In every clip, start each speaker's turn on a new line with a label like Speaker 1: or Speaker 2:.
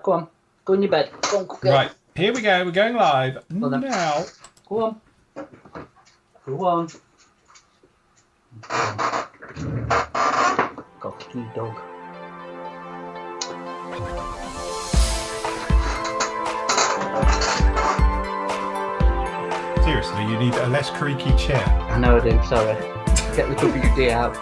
Speaker 1: Go on. Go in your bed. Go on, cook it.
Speaker 2: Right, here we go. We're going live now.
Speaker 1: Go on. Go on. Cocky dog.
Speaker 2: Seriously, you need a less creaky chair.
Speaker 1: I know I do, sorry. Get the WD out.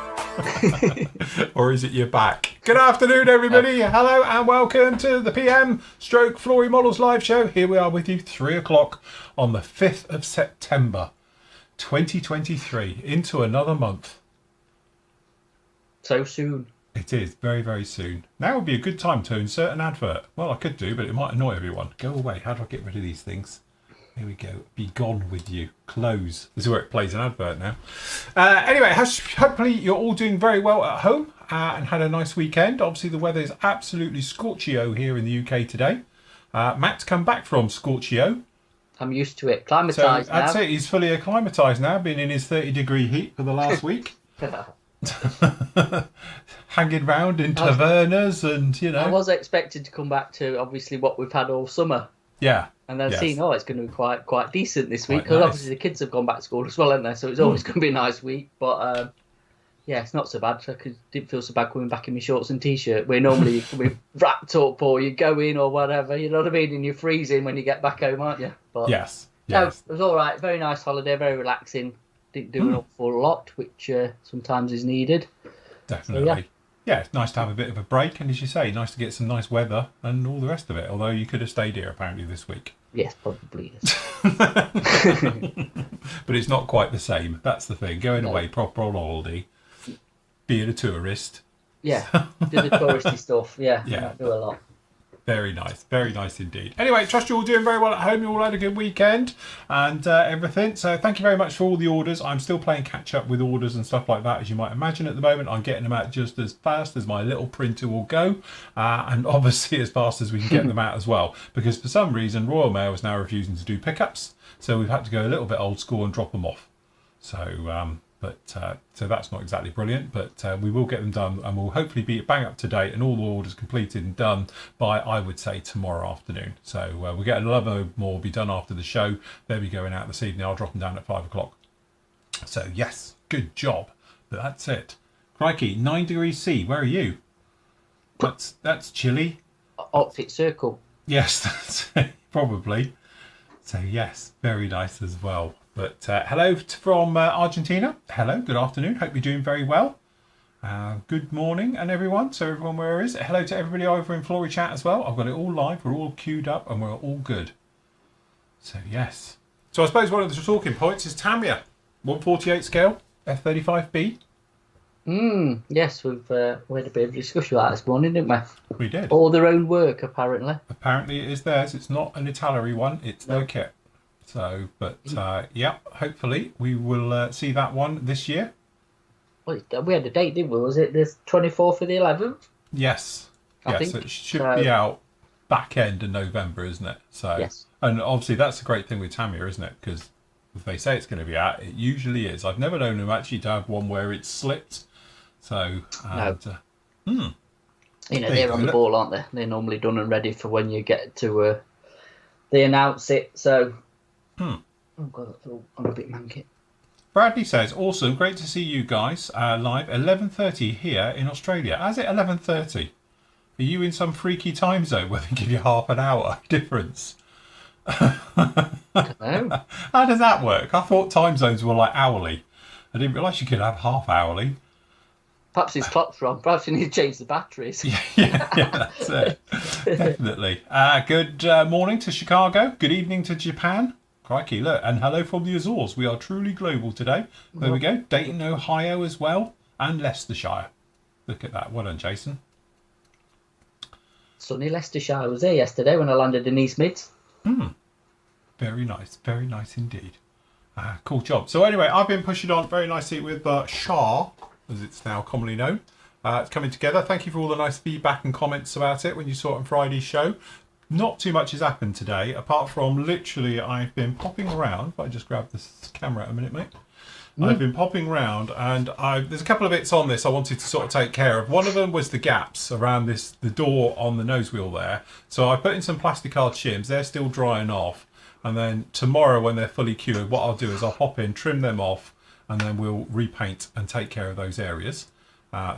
Speaker 2: Or is it your back? Good afternoon, everybody. Hello and welcome to the PM Stroke Flory Models live show. Here we are with you, 3 o'clock on the 5th of September 2023. Into another month.
Speaker 1: So soon.
Speaker 2: It is very, very soon. Now would be a good time to insert an advert. Well, I could do, but it might annoy everyone. Go away. How do I get rid of these things? Here we go. Be gone with you. Close. This is where it plays an advert now. Anyway, hopefully you're all doing very well at home and had a nice weekend. Obviously, the weather is absolutely scorchio here in the UK today. Matt's come back from scorchio.
Speaker 1: I'm used to it. Climatised now.
Speaker 2: That's it. He's fully acclimatised now. Been in his 30-degree heat for the last week. Hanging round in tavernas and, you know.
Speaker 1: I was expected to come back to, obviously, what we've had all summer.
Speaker 2: Yeah.
Speaker 1: And then seeing, it's going to be quite decent this week.
Speaker 2: Quite
Speaker 1: Because
Speaker 2: nice.
Speaker 1: obviously the kids have gone back to school as well, haven't they? So it's always going to be a nice week. But, yeah, it's not so bad. I didn't feel so bad coming back in my shorts and T-shirt. Where normally you can be wrapped up or you go in or whatever. You know what I mean? And you're freezing when you get back home, aren't you? But,
Speaker 2: Yes.
Speaker 1: No, it was all right. Very nice holiday. Very relaxing. Didn't do an awful lot, which sometimes is needed.
Speaker 2: Definitely.
Speaker 1: So,
Speaker 2: yeah, it's nice to have a bit of a break. And as you say, nice to get some nice weather and all the rest of it. Although you could have stayed here apparently this week.
Speaker 1: Yes, probably is.
Speaker 2: But it's not quite the same. That's the thing. Going away proper on holiday, being a tourist.
Speaker 1: Yeah, do the touristy stuff. Yeah,
Speaker 2: Yeah.
Speaker 1: do a lot.
Speaker 2: Very nice indeed. Anyway, trust you're all doing very well at home. You all had a good weekend and everything. So thank you very much for all the orders. I'm still playing catch up with orders and stuff like that, as you might imagine at the moment. I'm getting them out just as fast as my little printer will go, and obviously as fast as we can get them out as well. Because for some reason, Royal Mail is now refusing to do pickups, so we've had to go a little bit old school and drop them off. So, so that's not exactly brilliant, but we will get them done and we'll hopefully be bang up to date and all the orders completed and done by, I would say, tomorrow afternoon. So we'll get another more be done after the show. They'll be going out this evening. I'll drop them down at 5 o'clock. So yes, good job. But that's it. Crikey, 9 degrees C. Where are you? That's chilly.
Speaker 1: Arctic Circle.
Speaker 2: Yes, that's it, probably. So yes, very nice as well. But hello from Argentina. Hello, good afternoon. Hope you're doing very well. Good morning, and everyone. So everyone, where is it? Hello to everybody over in Flory chat as well. I've got it all live. We're all queued up, and we're all good. So yes. So I suppose one of the talking points is Tamiya, 148 scale F-35B.
Speaker 1: Yes, we had a bit of discussion about that this morning, didn't we?
Speaker 2: We did.
Speaker 1: All their own work, apparently.
Speaker 2: Apparently, it is theirs. It's not an Italeri one. It's their kit. So, but yeah, hopefully we will see that one this year.
Speaker 1: Well, we had a date, didn't we? Was it the 24th of the 11th?
Speaker 2: Yes.
Speaker 1: I think
Speaker 2: So it should be out back end of November, isn't it? So,
Speaker 1: yes.
Speaker 2: And obviously that's the great thing with Tamiya, isn't it? Because if they say it's going to be out, it usually is. I've never known them actually to have one where it's slipped. So, and,
Speaker 1: You know, they're on the ball, aren't they? They're normally done and ready for when you get to, they announce it, so... Oh God, I'm a bit manky.
Speaker 2: Bradley says, awesome, great to see you guys live. 11:30 here in Australia. How's it 11:30? Are you in some freaky time zone where they give you half an hour difference?
Speaker 1: I don't know.
Speaker 2: How does that work? I thought time zones were like hourly. I didn't realise you could have half hourly.
Speaker 1: Perhaps his clock's wrong. Perhaps you need to change the batteries.
Speaker 2: Yeah, that's it. Definitely. Good morning to Chicago. Good evening to Japan. Crikey, look. And hello from the Azores. We are truly global today. There we go. Dayton, Ohio as well. And Leicestershire. Look at that. Well done, Jason.
Speaker 1: Sunny Leicestershire. I was there yesterday when I landed in East Mids.
Speaker 2: Very nice. Very nice indeed. Cool job. So anyway, I've been pushing on very nicely with Shah, as it's now commonly known. It's coming together. Thank you for all the nice feedback and comments about it when you saw it on Friday's show. Not too much has happened today, apart from literally I've been popping around. If I just grab this camera a minute, mate. I've been popping round, and there's a couple of bits on this I wanted to sort of take care of. One of them was the gaps around the door on the nose wheel there. So I put in some plastic hard shims. They're still drying off. And then tomorrow, when they're fully cured, what I'll do is I'll pop in, trim them off, and then we'll repaint and take care of those areas.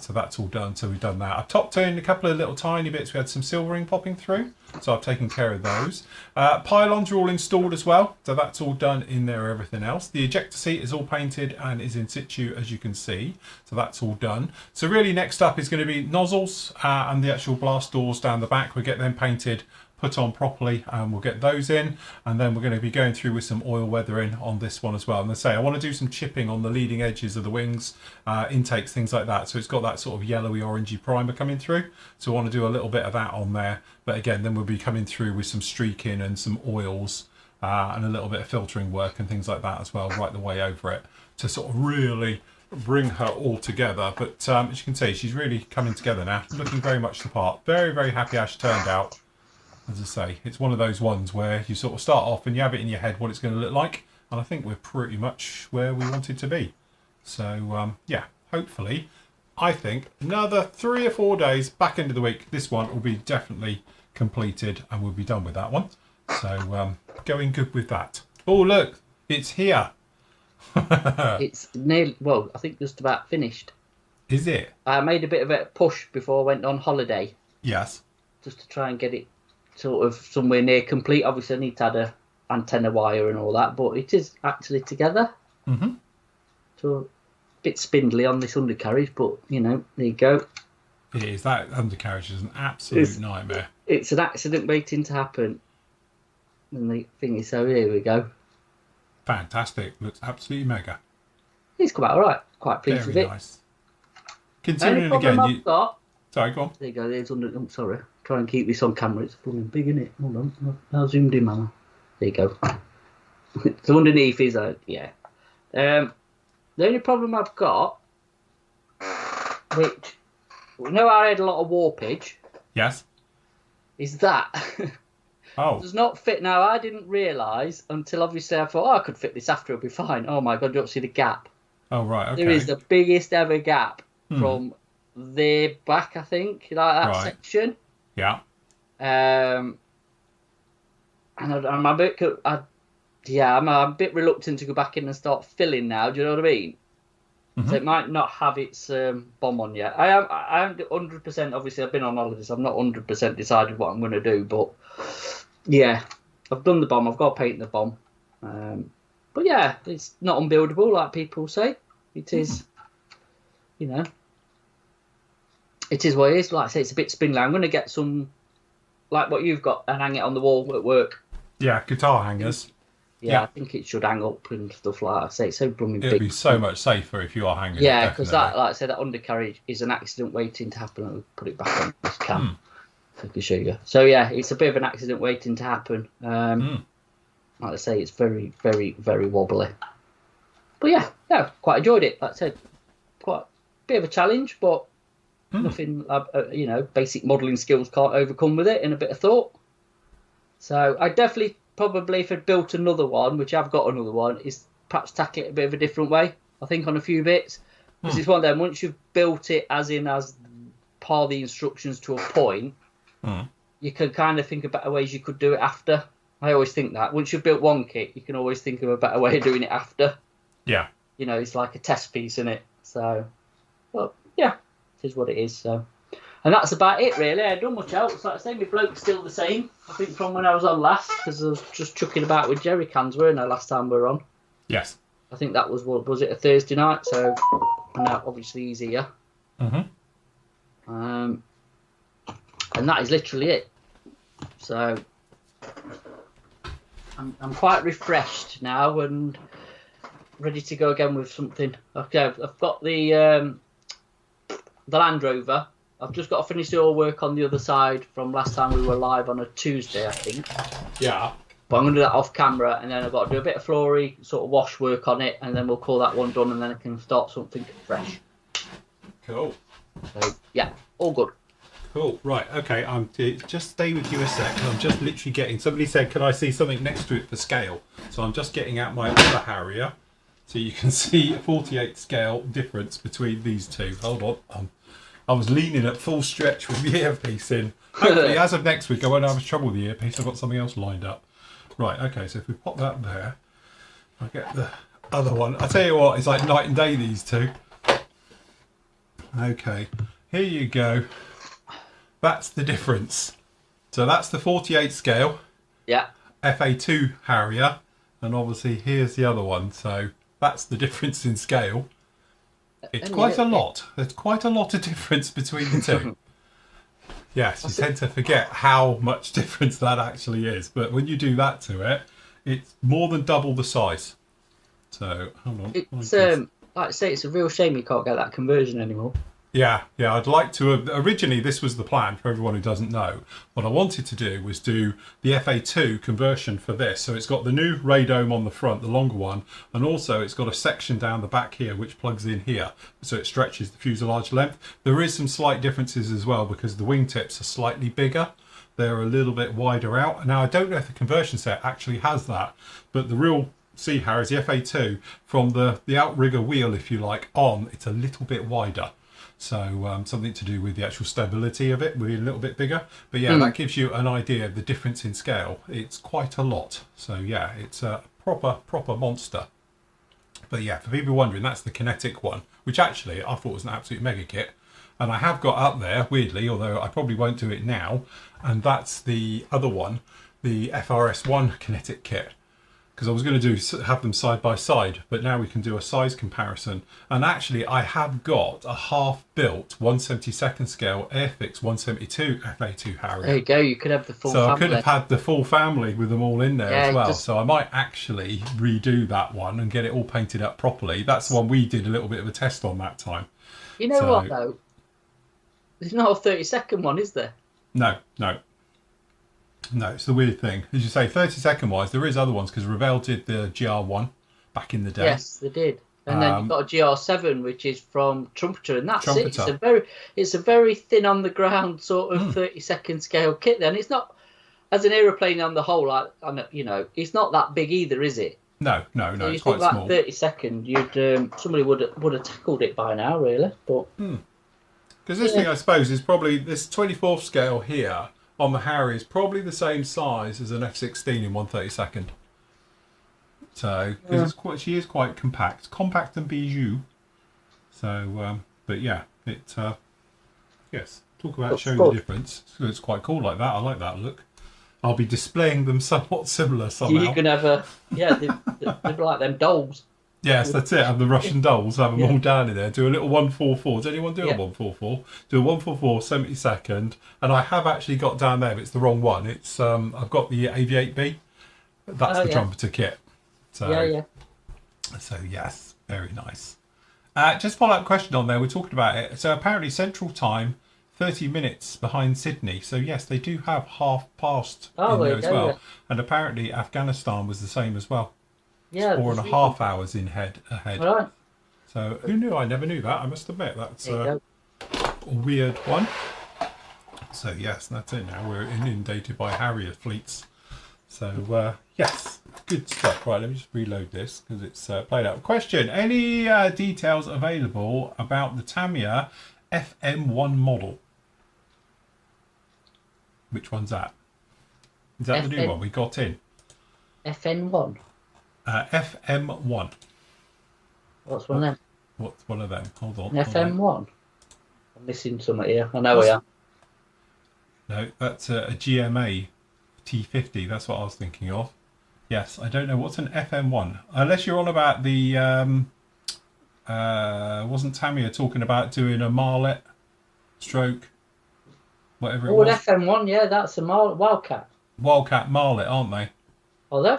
Speaker 2: So that's all done. So we've done that. I've topped in a couple of little tiny bits. We had some silvering popping through, so I've taken care of those. Pylons are all installed as well, so that's all done in there. Everything else, the ejector seat is all painted and is in situ, as you can see, so that's all done. So really next up is going to be nozzles and the actual blast doors down the back. We'll get them painted, put on properly, and we'll get those in, and then we're going to be going through with some oil weathering on this one as well. And I say I want to do some chipping on the leading edges of the wings, intakes, things like that, so it's got that sort of yellowy orangey primer coming through, so I want to do a little bit of that on there. But again, then we'll be coming through with some streaking and some oils and a little bit of filtering work and things like that as well, right the way over it, to sort of really bring her all together. But as you can see, she's really coming together now, looking very much the part. Very, very happy how she turned out. As I say, it's one of those ones where you sort of start off and you have it in your head what it's going to look like, and I think we're pretty much where we wanted to be. So yeah, hopefully, I think another 3 or 4 days back into the week, this one will be definitely completed and we'll be done with that one. So going good with that. Oh look, it's here.
Speaker 1: It's nearly, well, I think just about finished.
Speaker 2: Is it?
Speaker 1: I made a bit of a push before I went on holiday.
Speaker 2: Yes. Just
Speaker 1: to try and get it sort of somewhere near complete. Obviously, I need to add a antenna wire and all that, but it is actually together.
Speaker 2: Mm-hmm.
Speaker 1: So a bit spindly on this undercarriage, but you know, there you go.
Speaker 2: It is. That undercarriage is an absolute nightmare.
Speaker 1: It's an accident waiting to happen. And the thing is, so here we go.
Speaker 2: Fantastic. Looks absolutely mega.
Speaker 1: It's come out all right. Quite pleased with it.
Speaker 2: Very nice. Continuing again. Sorry, go on.
Speaker 1: There you go. There's under. I'm sorry. Try and keep this on camera. It's fucking big, isn't it? Hold on. I'll zoomed in, man. There you go. So underneath is yeah. The only problem I've got, which we know I had a lot of warpage.
Speaker 2: Yes.
Speaker 1: Is that does not fit. Now I didn't realise until obviously I thought, I could fit this after, it'll be fine. Oh my god, you don't see the gap.
Speaker 2: Oh right, okay.
Speaker 1: There is the biggest ever gap from there back, I think, like that section.
Speaker 2: Yeah.
Speaker 1: And I'm a bit, I'm a bit reluctant to go back in and start filling now. Do you know what I mean? Mm-hmm. So it might not have its bomb on yet. I am 100%. Obviously, I've been on holidays. I'm not 100% decided what I'm going to do, but yeah, I've done the bomb. I've got to paint the bomb. But yeah, it's not unbuildable like people say. It is, you know. It is what it is. Like I say, it's a bit spindly. I'm going to get some, like what you've got, and hang it on the wall at work.
Speaker 2: Yeah, guitar hangers.
Speaker 1: Yeah, I think it should hang up and stuff like that. I say it's so blooming big.
Speaker 2: It'd be so much safer if you are hanging.
Speaker 1: Yeah, because that, like I said, that undercarriage is an accident waiting to happen. I'll put it back on this cam. So I can show you. So yeah, it's a bit of an accident waiting to happen. Like I say, it's very, very, very wobbly. But yeah, quite enjoyed it. Like I said, quite a bit of a challenge, but nothing, you know, basic modelling skills can't overcome with it in a bit of thought. So I definitely, probably, if I'd built another one, which I've got another one, is perhaps tackle it a bit of a different way, I think, on a few bits. Because it's one of them, once you've built it as part of the instructions to a point, you can kind of think of better ways you could do it after. I always think that. Once you've built one kit, you can always think of a better way of doing it after.
Speaker 2: Yeah.
Speaker 1: You know, it's like a test piece, isn't it? So, well, yeah, it is what it is. So, and that's about it, really. I haven't done much else. Like I say, my bloke's still the same, I think, from when I was on last, because I was just chucking about with jerry cans, weren't I, last time we were on?
Speaker 2: Yes.
Speaker 1: I think that was, what was it, a Thursday night? So, now obviously he's here. And that is literally it. So, I'm quite refreshed now and ready to go again with something. Okay, I've got the Land Rover. I've just got to finish the oil work on the other side from last time we were live on a Tuesday, I think.
Speaker 2: Yeah.
Speaker 1: But I'm going to do that off camera, and then I've got to do a bit of Flory, sort of wash work on it, and then we'll call that one done, and then I can start something fresh.
Speaker 2: Cool.
Speaker 1: So, yeah, all good.
Speaker 2: Cool. Right. Okay. Just stay with you a sec. I'm just literally getting. Somebody said, "Can I see something next to it for scale?" So I'm just getting out my other Harrier. So you can see a 48 scale difference between these two. Hold on. I was leaning at full stretch with the earpiece in. Hopefully, as of next week, I won't have trouble with the earpiece. I've got something else lined up. Right, okay, so if we pop that there, I get the other one. I tell you what, it's like night and day, these two. Okay, here you go. That's the difference. So that's the 48 scale.
Speaker 1: Yeah.
Speaker 2: FA2 Harrier. And obviously, here's the other one. So that's the difference in scale. It's quite a lot. There's quite a lot of difference between the two. Yes, you tend to forget how much difference that actually is. But when you do that to it, it's more than double the size. So, hold on.
Speaker 1: It's, like I say, it's a real shame you can't get that conversion anymore.
Speaker 2: Yeah, I'd like to have... Originally, this was the plan for everyone who doesn't know. What I wanted to do was do the FA2 conversion for this. So it's got the new radome on the front, the longer one, and also it's got a section down the back here which plugs in here. So it stretches the fuselage length. There is some slight differences as well because the wingtips are slightly bigger. They're a little bit wider out. Now, I don't know if the conversion set actually has that, but the real Sea Harriers, the FA2, from the outrigger wheel, if you like, on, it's a little bit wider. So something to do with the actual stability of it, being a little bit bigger. But yeah, that gives you an idea of the difference in scale. It's quite a lot. So yeah, it's a proper monster. But yeah, for people wondering, that's the kinetic one, which actually I thought was an absolute mega kit. And I have got up there, weirdly, although I probably won't do it now. And that's the other one, the FRS1 kinetic kit. Because I was going to have them side by side, but now we can do a size comparison. And actually, I have got a half-built 1/72 scale Airfix 172 FA2 Harrier.
Speaker 1: There you go. You could have the full family.
Speaker 2: So I could have had the full family with them all in there as well. So I might actually redo that one and get it all painted up properly. That's the one we did a little bit of a test on that time.
Speaker 1: You know what, though? There's not a 32nd one, is there?
Speaker 2: No. No, it's the weird thing. As you say, 32nd wise, there is other ones because Revell did the GR1 back in the day.
Speaker 1: Yes, they did. And then you've got a GR7, which is from Trumpeter, and that's it. It's a very thin on the ground sort of 32nd scale kit. Then it's not, as an aeroplane on the whole, it's not that big either, is it?
Speaker 2: No,
Speaker 1: so
Speaker 2: it's quite small.
Speaker 1: 32nd, you'd somebody would have tackled it by now, really. But
Speaker 2: because this thing, I suppose, is probably this 24th scale here. On the Harrier is probably the same size as an F-16 in 1/32. So, because she is quite compact and bijou. So, but yeah, yes, talk about showing the difference. So it's quite cool like that. I like that look. I'll be displaying them somewhat similar somehow.
Speaker 1: You can have they're like them dolls.
Speaker 2: Yes, that's it. Have the Russian dolls, have them all down in there. Do a little 144. Does anyone do a 144? Do a 144 72nd. And I have actually got down there, but it's the wrong one. It's I've got the AV8B. That's the trumpeter kit. So, So yes, very nice. Just follow up question on there. We're talking about it. So apparently Central Time, 30 minutes behind Sydney. So yes, they do have half past in there as well. Yeah. And apparently Afghanistan was the same as well.
Speaker 1: Yeah,
Speaker 2: 4.5 hours ahead.
Speaker 1: Right.
Speaker 2: So who knew? I never knew that. I must admit that's a weird one. So yes, that's it. Now we're inundated by Harrier fleets. So yes, good stuff. Right, let me just reload this because it's played out. Question: any details available about the Tamiya FM1 model? Which one's that? Is that the new one we got in?
Speaker 1: FN1.
Speaker 2: FM1.
Speaker 1: What's one of them?
Speaker 2: What's one of them? Hold on.
Speaker 1: FM1. I'm missing something here. I know I am.
Speaker 2: No, that's a GMA T50. That's what I was thinking of. Yes, I don't know. What's an FM1? Unless you're on about the... wasn't Tamiya talking about doing a Marlet stroke? Whatever it was.
Speaker 1: FM1, yeah, that's a Wildcat.
Speaker 2: Wildcat Marlet, aren't they?
Speaker 1: Are they?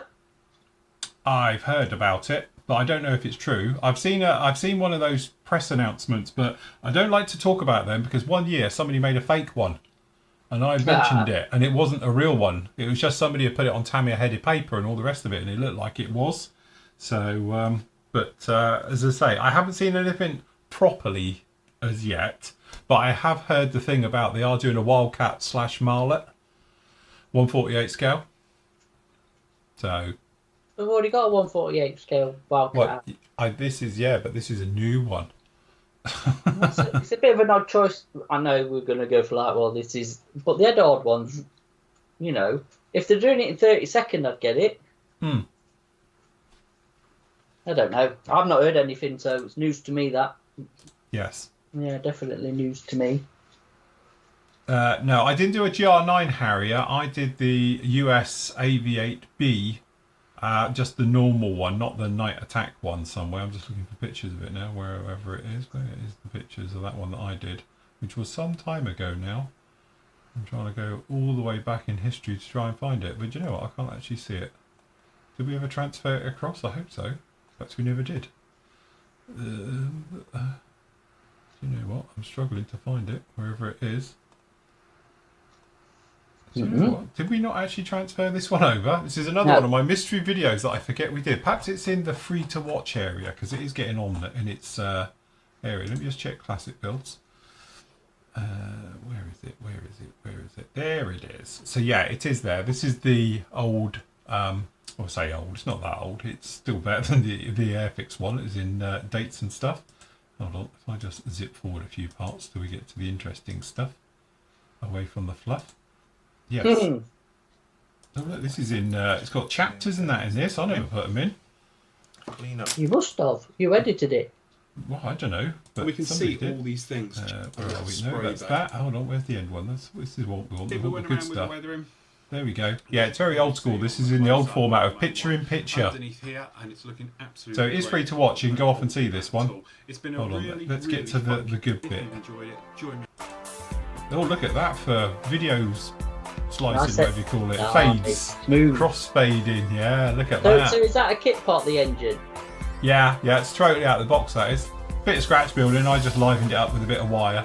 Speaker 2: I've heard about it, but I don't know if it's true. I've seen one of those press announcements, but I don't like to talk about them because one year somebody made a fake one, and I mentioned it, and it wasn't a real one. It was just somebody had put it on Tamiya headed paper and all the rest of it, and it looked like it was. So, as I say, I haven't seen anything properly as yet, but I have heard the thing about they are doing a Wildcat / Marlet 1/48 scale. So.
Speaker 1: I've already got a 148 scale Wildcat.
Speaker 2: What? This is but this is a new one.
Speaker 1: It's a bit of an odd choice. I know we're going to go for like, well, this is, but the other odd ones, you know, if they're doing it in 30-second, I'd get it.
Speaker 2: Hmm.
Speaker 1: I don't know. I've not heard anything, so it's news to me that.
Speaker 2: Yes.
Speaker 1: Yeah, definitely news to me.
Speaker 2: No, I didn't do a GR9 Harrier. I did the US AV8B, just the normal one, not the night attack one somewhere. I'm just looking for pictures of it now, wherever it is. Where is the pictures of that one that I did, which was some time ago now. I'm trying to go all the way back in history to try and find it, but you know what? I can't actually see it. Did we ever transfer it across? I hope so. Perhaps we never did. You know what? I'm struggling to find it, wherever it is. You know what? Did we not actually transfer this one over? This is another one of my mystery videos that I forget we did. Perhaps it's in the free to watch area, because it is getting on in its area. Let me just check classic builds. Where is it? Where is it? Where is it? There it is. So yeah, it is there. This is the old, or say old, it's not that old. It's still better than the Airfix one. It's in dates and stuff. Hold on, if I just zip forward a few parts till we get to the interesting stuff, away from the fluff. Yes. Oh look, this is in, it's got chapters and that in this. I never put them in.
Speaker 3: Clean up.
Speaker 1: You must have. You edited it.
Speaker 2: Well, I don't know. But
Speaker 3: we can see all these things.
Speaker 2: Where are we? No, that's that. Hold on, where's the end one? This is what we want.
Speaker 3: People
Speaker 2: The
Speaker 3: went
Speaker 2: good
Speaker 3: around with
Speaker 2: stuff.
Speaker 3: the weather in.
Speaker 2: There we go. Yeah, it's very old school. This is in the old format of picture in picture.
Speaker 3: Underneath here, and it's looking absolutely
Speaker 2: So it is free to watch. You can go off and see this one.
Speaker 3: It's been
Speaker 2: Hold on,
Speaker 3: really,
Speaker 2: let's get
Speaker 3: really
Speaker 2: to the
Speaker 3: fun.
Speaker 2: good
Speaker 3: If
Speaker 2: bit.
Speaker 3: you enjoyed it, join me.
Speaker 2: Oh, look at that for videos slicing, whatever you call it.
Speaker 1: No,
Speaker 2: Fades.
Speaker 1: it's smooth.
Speaker 2: Cross fading. Yeah, look at
Speaker 1: So
Speaker 2: that.
Speaker 1: is that a kit part, the engine?
Speaker 2: Yeah, it's totally out of the box, that is. Bit of scratch building, I just livened it up with a bit of wire.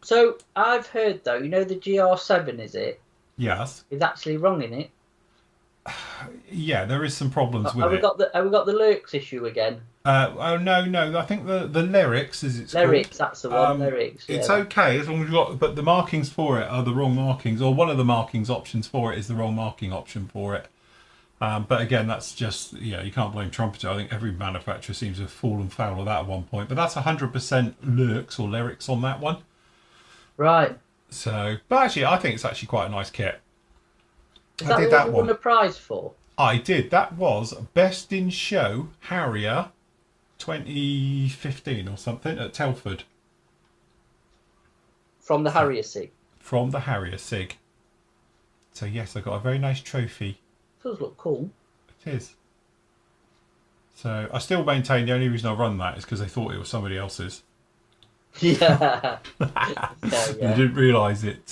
Speaker 1: So I've heard though, you know the GR7 is it?
Speaker 2: Yes.
Speaker 1: Is actually wrong in it.
Speaker 2: Yeah, there is some problems with
Speaker 1: Have we
Speaker 2: it.
Speaker 1: got the lyrics issue again?
Speaker 2: Oh no, I think the lyrics is it's
Speaker 1: Lyrics,
Speaker 2: called.
Speaker 1: that's the one. Lyrics.
Speaker 2: It's
Speaker 1: yeah.
Speaker 2: okay as long as you've got, but the markings for it are the wrong markings, or one of the markings options for it is the wrong marking option for it. But again, that's just, you can't blame Trumpeter. I think every manufacturer seems to have fallen foul of that at one point. But that's 100% lyrics on that one.
Speaker 1: Right.
Speaker 2: So, but actually, I think it's actually quite a nice kit.
Speaker 1: Is that what you won a prize for?
Speaker 2: I did. That was Best in Show Harrier 2015 or something at Telford.
Speaker 1: From the Harrier SIG?
Speaker 2: From the Harrier SIG. So yes, I got a very nice trophy.
Speaker 1: Does look cool.
Speaker 2: It is. So I still maintain the only reason I run that is because they thought it was somebody else's.
Speaker 1: Yeah.
Speaker 2: They didn't realise it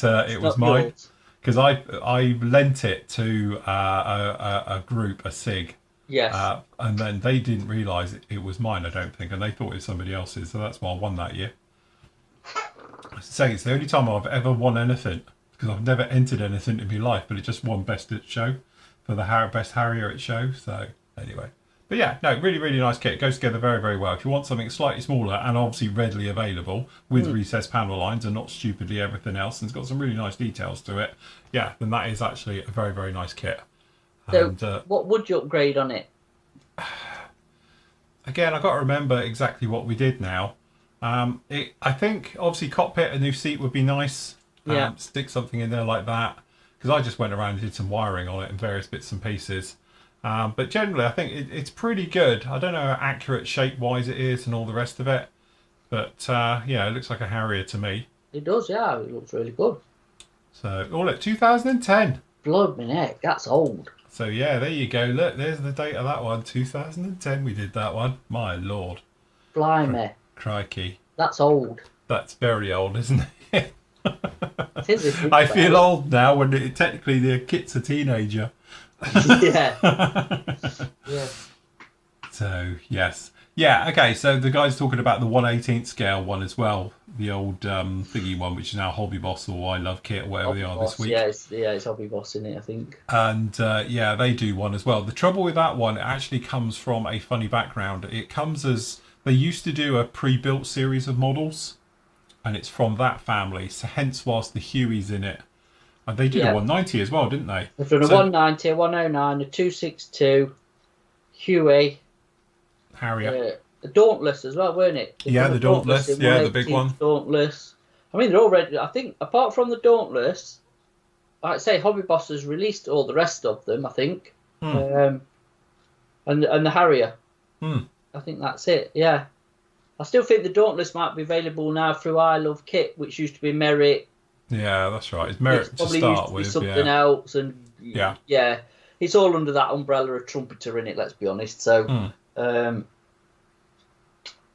Speaker 2: was mine. Because I lent it to a group, a SIG.
Speaker 1: Yes.
Speaker 2: And then they didn't realise it was mine, I don't think, and they thought it was somebody else's. So that's why I won that year. I say it's the only time I've ever won anything, because I've never entered anything in my life, but it just won Best at Show for the Best Harrier at Show. So anyway. But yeah, no, really, really nice kit. It goes together very, very well. If you want something slightly smaller and obviously readily available with recessed panel lines and not stupidly everything else, and it's got some really nice details to it, yeah, then that is actually a very, very nice kit.
Speaker 1: So,
Speaker 2: And,
Speaker 1: what would you upgrade on it?
Speaker 2: Again, I've got to remember exactly what we did now. I think, obviously, cockpit, a new seat would be nice.
Speaker 1: Yeah.
Speaker 2: Stick something in there like that. Because I just went around and did some wiring on it and various bits and pieces. But generally, I think it's pretty good. I don't know how accurate shape-wise it is and all the rest of it. But, yeah, it looks like a Harrier to me.
Speaker 1: It does, yeah. It looks really good.
Speaker 2: So, all at 2010.
Speaker 1: Blood me neck, that's old.
Speaker 2: So, yeah, there you go. Look, there's the date of that one. 2010 we did that one. My lord.
Speaker 1: Blimey.
Speaker 2: Crikey.
Speaker 1: That's old.
Speaker 2: That's very old, isn't it?
Speaker 1: It is, isn't
Speaker 2: I
Speaker 1: it?
Speaker 2: feel old now when technically the kid's a teenager.
Speaker 1: Yeah. Yeah.
Speaker 2: So, yes. Yeah, okay, so the guy's talking about the 1/18th scale one as well. The old thingy one, which is now Hobby Boss or I Love Kit or whatever
Speaker 1: Hobby
Speaker 2: they are
Speaker 1: Boss,
Speaker 2: this week.
Speaker 1: Yeah, it's Hobby Boss in it, I think.
Speaker 2: And, yeah, they do one as well. The trouble with that one, it actually comes from a funny background. It comes as... They used to do a pre-built series of models, and it's from that family. So hence, whilst the Huey's in it, And they did a 190 as well, didn't they?
Speaker 1: They've done a 190, a 109, a 262, Huey,
Speaker 2: Harrier.
Speaker 1: the Dauntless as well, weren't it?
Speaker 2: Yeah, the Dauntless. Yeah, the big one.
Speaker 1: Dauntless. I mean, they're already. I think apart from the Dauntless, I'd say Hobby Boss has released all the rest of them. I think, and the Harrier. I think that's it. Yeah, I still think the Dauntless might be available now through I Love Kit, which used to be Merit.
Speaker 2: Yeah, that's right. It's Merit to start with.
Speaker 1: Something else, and yeah, it's all under that umbrella of Trumpeter in it. Let's be honest. So,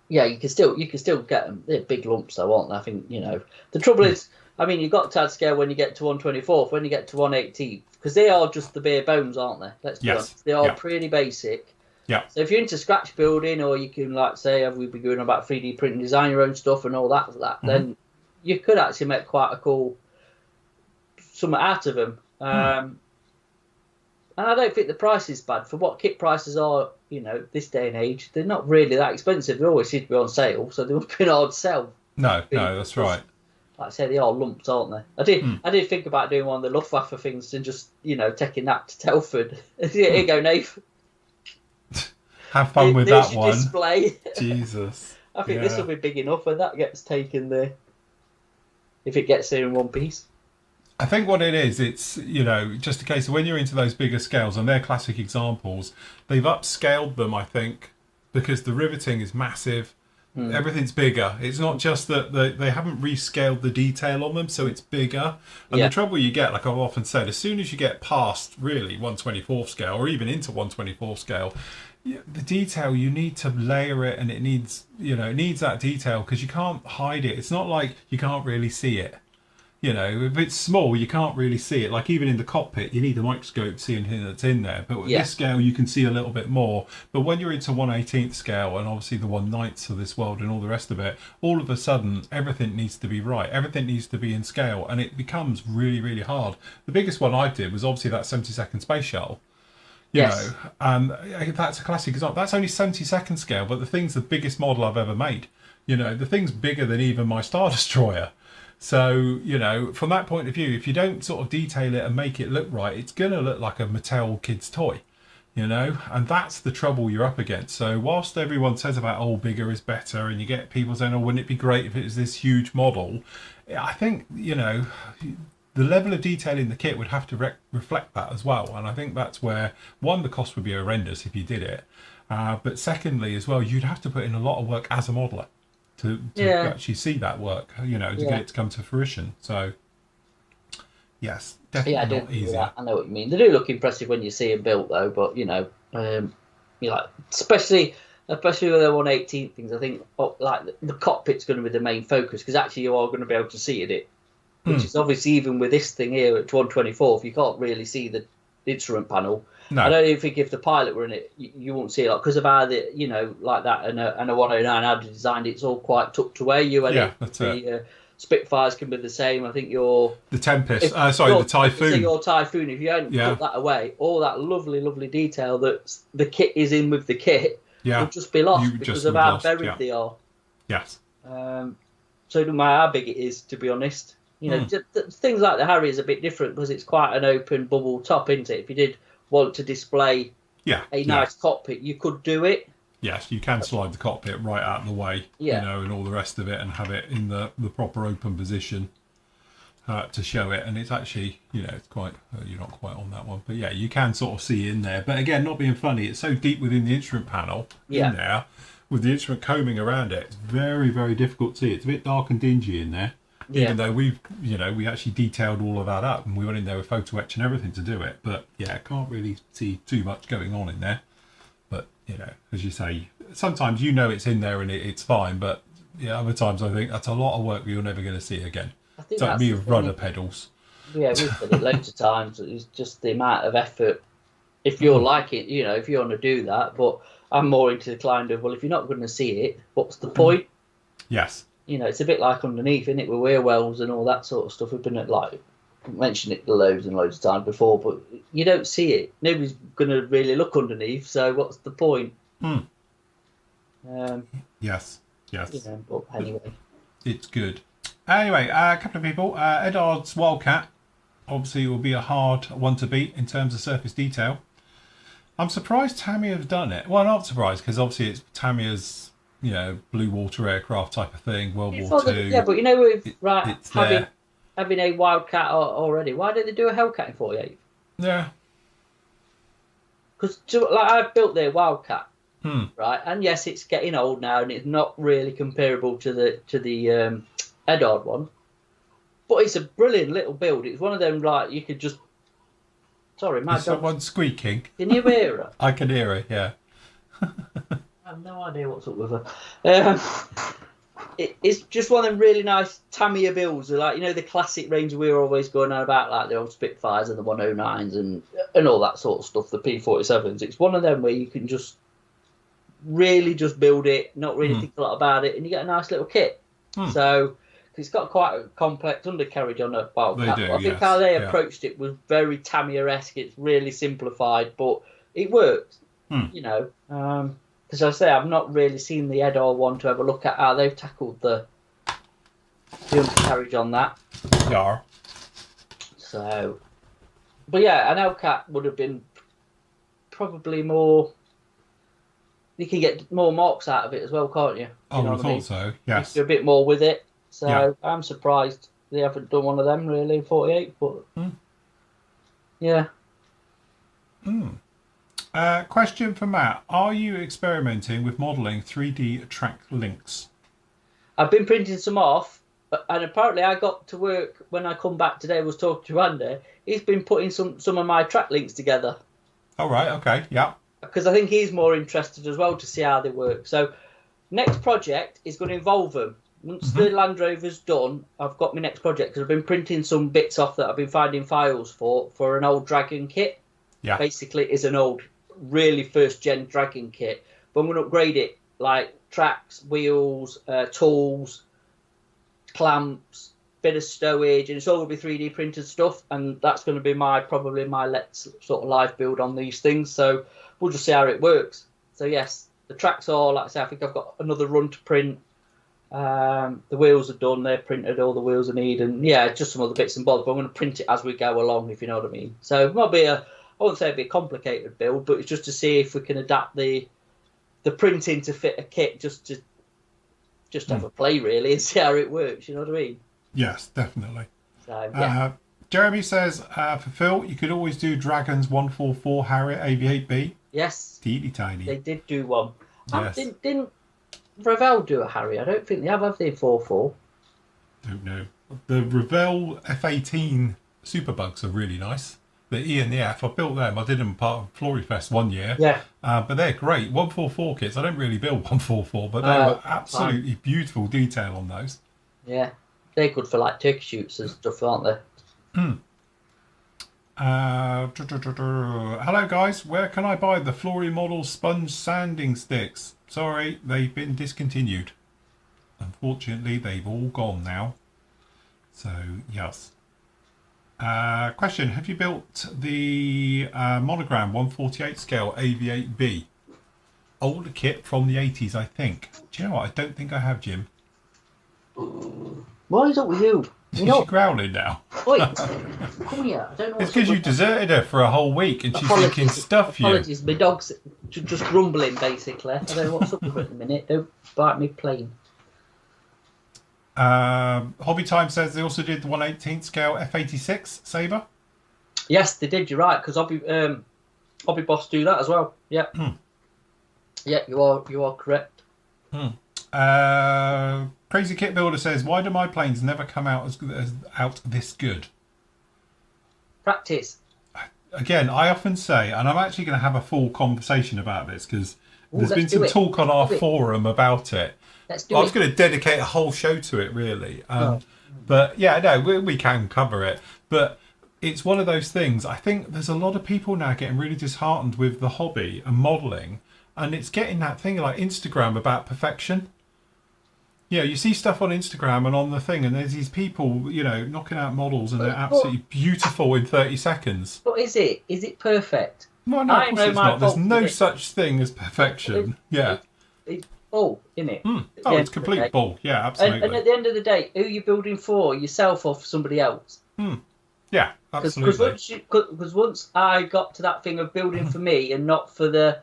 Speaker 1: yeah, you can still get them. They're big lumps, though, aren't they? I think the trouble is. I mean, you've got to add scale when you get to 124th, when you get to 118th, because they are just the bare bones, aren't they? Let's be honest. They are pretty basic.
Speaker 2: Yeah.
Speaker 1: So if you're into scratch building, or you can, like, say, we've been going about 3D printing, design your own stuff and all that, then you could actually make quite a cool something out of them. And I don't think the price is bad for what kit prices are. This day and age, they're not really that expensive. They always seem to be on sale, so they would be hard to sell. No,
Speaker 2: that's right.
Speaker 1: Like I say, they are lumps, aren't they? I did think about doing one of the Luftwaffe things and just, taking that to Telford. Here you go, Nate.
Speaker 2: Have fun with that one.
Speaker 1: Display.
Speaker 2: Jesus.
Speaker 1: I think this will be big enough when that gets taken there. If it gets there in one piece.
Speaker 2: I think what it is, it's, just a case of when you're into those bigger scales, and they're classic examples, they've upscaled them, I think, because the riveting is massive. Everything's bigger. It's not just that they haven't rescaled the detail on them, so it's bigger. And the trouble you get, like I've often said, as soon as you get past really 1/24 scale, or even into 1/24 scale, the detail, you need to layer it, and it needs that detail, because you can't hide it. It's not like you can't really see it. If it's small, you can't really see it. Like even in the cockpit, you need a microscope to see anything that's in there. But with this scale, you can see a little bit more. But when you're into 1/18th scale, and obviously the 1/9ths of this world and all the rest of it, all of a sudden, everything needs to be right. Everything needs to be in scale, and it becomes really, really hard. The biggest one I did was obviously that 72nd Space Shuttle. And that's a classic example. That's only 72nd scale, but the thing's the biggest model I've ever made. The thing's bigger than even my Star Destroyer. So, from that point of view, if you don't sort of detail it and make it look right, it's going to look like a Mattel kid's toy, and that's the trouble you're up against. So whilst everyone says about, bigger is better, and you get people saying, wouldn't it be great if it was this huge model? I think, the level of detail in the kit would have to reflect that as well. And I think that's where, one, the cost would be horrendous if you did it. But secondly, as well, you'd have to put in a lot of work as a modeller to actually see that work, to get it to come to fruition. So, yes, definitely not easy.
Speaker 1: I know what you mean. They do look impressive when you see them built, though. But you like, especially with the 1/18 things. I think the cockpit's going to be the main focus, because actually you are going to be able to see it. Which is obviously, even with this thing here at 1/24, you can't really see the instrument panel. No. I don't even think if the pilot were in it, you won't see it, because of how like that and a 109, how they designed it, it's all quite tucked away. The Spitfires can be the same. I think
Speaker 2: the Tempest, the Typhoon.
Speaker 1: Your Typhoon, if you hadn't put that away, all that lovely, lovely detail that the kit is in with the kit would just be lost because of how buried they are.
Speaker 2: Yes.
Speaker 1: So it doesn't matter how big it is, to be honest. Things like the Harrier is a bit different because it's quite an open bubble top, isn't it? If you did want to display a nice cockpit, you could do it.
Speaker 2: Yes, you can slide the cockpit right out of the way, and all the rest of it, and have it in the proper open position to show it. And it's actually, it's quite, you're not quite on that one, but you can sort of see in there. But again, not being funny, it's so deep within the instrument panel in there, with the instrument combing around it, it's very, very difficult to see. It's a bit dark and dingy in there. Even though we actually detailed all of that up, and we went in there with photo etch and everything to do it. But can't really see too much going on in there. But as you say, sometimes it's in there and it's fine. But other times I think that's a lot of work you're never going to see again. It's like me with rudder pedals.
Speaker 1: Yeah, we've said it loads of times. It's just the amount of effort. If you're like it, if you want to do that. But I'm more into the kind of, if you're not going to see it, what's the point?
Speaker 2: Yes.
Speaker 1: It's a bit like underneath, isn't it, with weir wells and all that sort of stuff. We've been mentioned it loads and loads of times before, but you don't see it. Nobody's going to really look underneath, so what's the point?
Speaker 2: Yes.
Speaker 1: But anyway.
Speaker 2: It's good. Anyway, a couple of people. Edard's Wildcat obviously it will be a hard one to beat in terms of surface detail. I'm surprised Tamiya have done it. Well, I'm not surprised because obviously it's Tamiya's, blue water aircraft type of thing, World War Two.
Speaker 1: Yeah, but having a Wildcat already, why didn't they do a Hellcat in 48?
Speaker 2: Yeah.
Speaker 1: Because I've built their Wildcat, right? And yes, it's getting old now, and it's not really comparable to the Edard one. But it's a brilliant little build. It's one of them you could just. Sorry, my dog.
Speaker 2: Is someone squeaking?
Speaker 1: Can you hear her?
Speaker 2: I can hear it. Yeah.
Speaker 1: I have no idea what's up with her. It's just one of them really nice Tamiya builds. The classic range we were always going on about, like the old Spitfires and the 109s and all that sort of stuff, the P47s. It's one of them where you can just really just build it, not really think a lot about it, and you get a nice little kit. So it's got quite a complex undercarriage on it. Well,
Speaker 2: they do,
Speaker 1: I think how they approached it was very Tamiya-esque. It's really simplified, but it works. Because I say I've not really seen the Edar one to have a look at how they've tackled the undercarriage on that.
Speaker 2: Yeah.
Speaker 1: So, but yeah, an Hellcat would have been probably more. You can get more marks out of it as well, can't you?
Speaker 2: I would have thought so. Yes.
Speaker 1: Do a bit more with it. So I'm surprised they haven't done one of them really in 48. But yeah.
Speaker 2: Question for Matt: are you experimenting with modelling 3D track links?
Speaker 1: I've been printing some off, and apparently I got to work when I come back today. I was talking to Andy. He's been putting some of my track links together.
Speaker 2: All right. Okay. Yeah.
Speaker 1: Because I think he's more interested as well to see how they work. So next project is going to involve them. Once the Land Rover's done, I've got my next project because I've been printing some bits off that I've been finding files for an old Dragon kit.
Speaker 2: Yeah.
Speaker 1: Basically, it's an old, really first-gen Dragon kit. But I'm going to upgrade it, like tracks, wheels, tools, clamps, bit of stowage, and it's all going to be 3D printed stuff. And that's going to be probably my let's sort of live build on these things. So we'll just see how it works. So yes, the tracks are, like I say, I think I've got another run to print. The wheels are done, they're printed, all the wheels I need, and just some other bits and bobs, but I'm going to print it as we go along, if you know what I mean. So it might be I wouldn't say it'd be a complicated build, but it's just to see if we can adapt the printing to fit a kit, just to have a play really and see how it works, you know what I mean?
Speaker 2: Yes, definitely.
Speaker 1: So,
Speaker 2: Jeremy says, for Phil, you could always do Dragon's 144 Harrier AV8B.
Speaker 1: Yes.
Speaker 2: Teeny tiny.
Speaker 1: They did do one.
Speaker 2: Yes.
Speaker 1: Didn't Revell do a Harrier? I don't think they have they 4.4?
Speaker 2: Don't know. The Revell F18 Superbugs are really nice. The E and the F, I built them. I did them part of Flory Fest one year.
Speaker 1: Yeah.
Speaker 2: But they're great. 144 kits. I don't really build 144, but they were absolutely beautiful detail on those.
Speaker 1: Yeah. They're good for like turkey shoots and stuff, aren't they?
Speaker 2: Hello guys, where can I buy the Flory model sponge sanding sticks? Sorry, they've been discontinued. Unfortunately, they've all gone now. So, yes. Question, have you built the Monogram 148 scale AV8B? Older kit from the 80s, I think. Do you know what? I don't think I have, Jim.
Speaker 1: What is up with you?
Speaker 2: She's growling now.
Speaker 1: Wait, come here. I don't know.
Speaker 2: It's because you deserted her for a whole week and she's thinking stuff you.
Speaker 1: Apologies, my dog's just grumbling basically. I don't know what's up with her at the minute. Don't bite me plain.
Speaker 2: Hobby Time says they also did the 1/18 scale F86 Sabre.
Speaker 1: Yes, they did. You're right, because Hobby Boss do that as well. Yeah. Yeah, you are correct.
Speaker 2: Crazy Kit Builder says, why do my planes never come out out this good?
Speaker 1: Practice.
Speaker 2: Again, I often say, and I'm actually going to have a full conversation about this because there's been some talk on our forum about it. I was going to dedicate a whole show to it, really. But yeah, no, we can cover it. But it's one of those things. I think there's a lot of people now getting really disheartened with the hobby and modelling, and it's getting that thing like Instagram about perfection. Yeah, you see stuff on Instagram and on the thing, and there's these people, knocking out models, and they're absolutely beautiful in 30 seconds.
Speaker 1: But is it? Is it perfect?
Speaker 2: Well, no, of course it's not. There's no such thing as perfection.
Speaker 1: It's bull, isn't it?
Speaker 2: Oh, it's complete bull. Yeah, absolutely.
Speaker 1: And at the end of the day, who are you building for? Yourself or for somebody else?
Speaker 2: Yeah, absolutely.
Speaker 1: Because once I got to that thing of building for me and not for the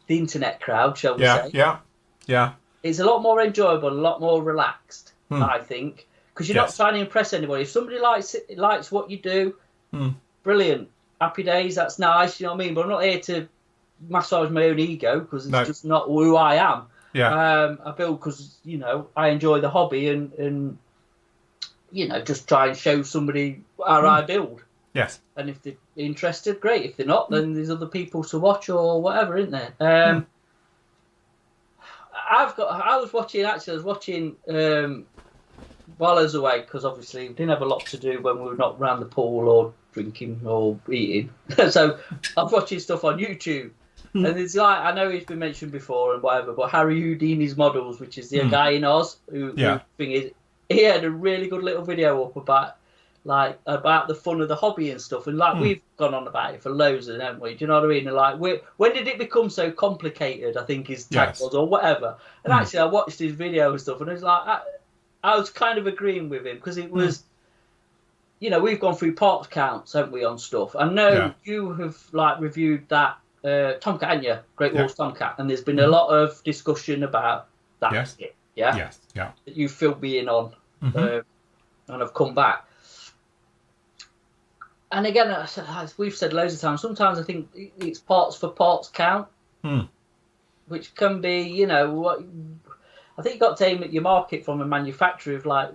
Speaker 1: internet crowd, shall we say?
Speaker 2: Yeah.
Speaker 1: It's a lot more enjoyable, a lot more relaxed, I think, because you're not trying to impress anybody. If somebody likes what you do, brilliant, happy days, that's nice, you know what I mean? But I'm not here to massage my own ego because it's just not who I am.
Speaker 2: Yeah.
Speaker 1: I build because, you know, I enjoy the hobby and you know, just try and show somebody how I build.
Speaker 2: Yes.
Speaker 1: And if they're interested, great. If they're not, then there's other people to watch or whatever, isn't there? I was watching while I was away, because obviously we didn't have a lot to do when we were not around the pool or drinking or eating. So I was watching stuff on YouTube. And it's like, I know he's been mentioned before and whatever, but Harry Houdini's Models, which is the guy in Oz, who thing is, he had a really good little video up about the fun of the hobby and stuff. And like we've gone on about it for loads of them, haven't we? Do you know what I mean? And like, when did it become so complicated? I think his tag was, or whatever. And actually, I watched his video and stuff, and it was like, I was kind of agreeing with him because it was, you know, we've gone through parts counts, haven't we, on stuff? I know you have like reviewed that Tomcat, haven't you? Great Walls Tomcat, and there's been a lot of discussion about that.
Speaker 2: Yes.
Speaker 1: Yes.
Speaker 2: Yeah.
Speaker 1: That you filled me in on, and I've come back. And again, as we've said loads of times, sometimes I think it's parts for parts count, which can be, you know, what I think you've got to aim at your market from a manufacturer of like,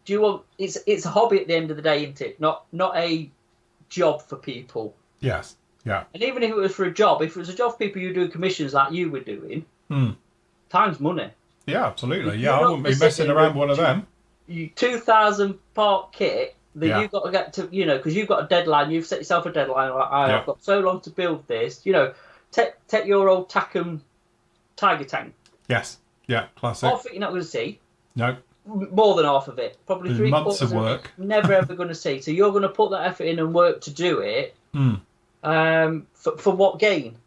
Speaker 1: do you want? It's a hobby at the end of the day, isn't it? Not a job for people.
Speaker 2: Yes. Yeah.
Speaker 1: And even if it was for a job, if it was a job for people who do commissions like you were doing, time's money.
Speaker 2: Yeah, absolutely. I wouldn't be messing around one of them. 2,000
Speaker 1: part kit that you've got to get to, you know, because you've got a deadline. You've set yourself a deadline. Like, I've got so long to build this. You know, take your old Takum Tiger Tank.
Speaker 2: Yes. Yeah. Classic.
Speaker 1: Half of it you're not going to see.
Speaker 2: No.
Speaker 1: More than half of it. Probably 3
Speaker 2: months of work.
Speaker 1: Never ever going to see. So you're going to put that effort in and work to do it. For what gain?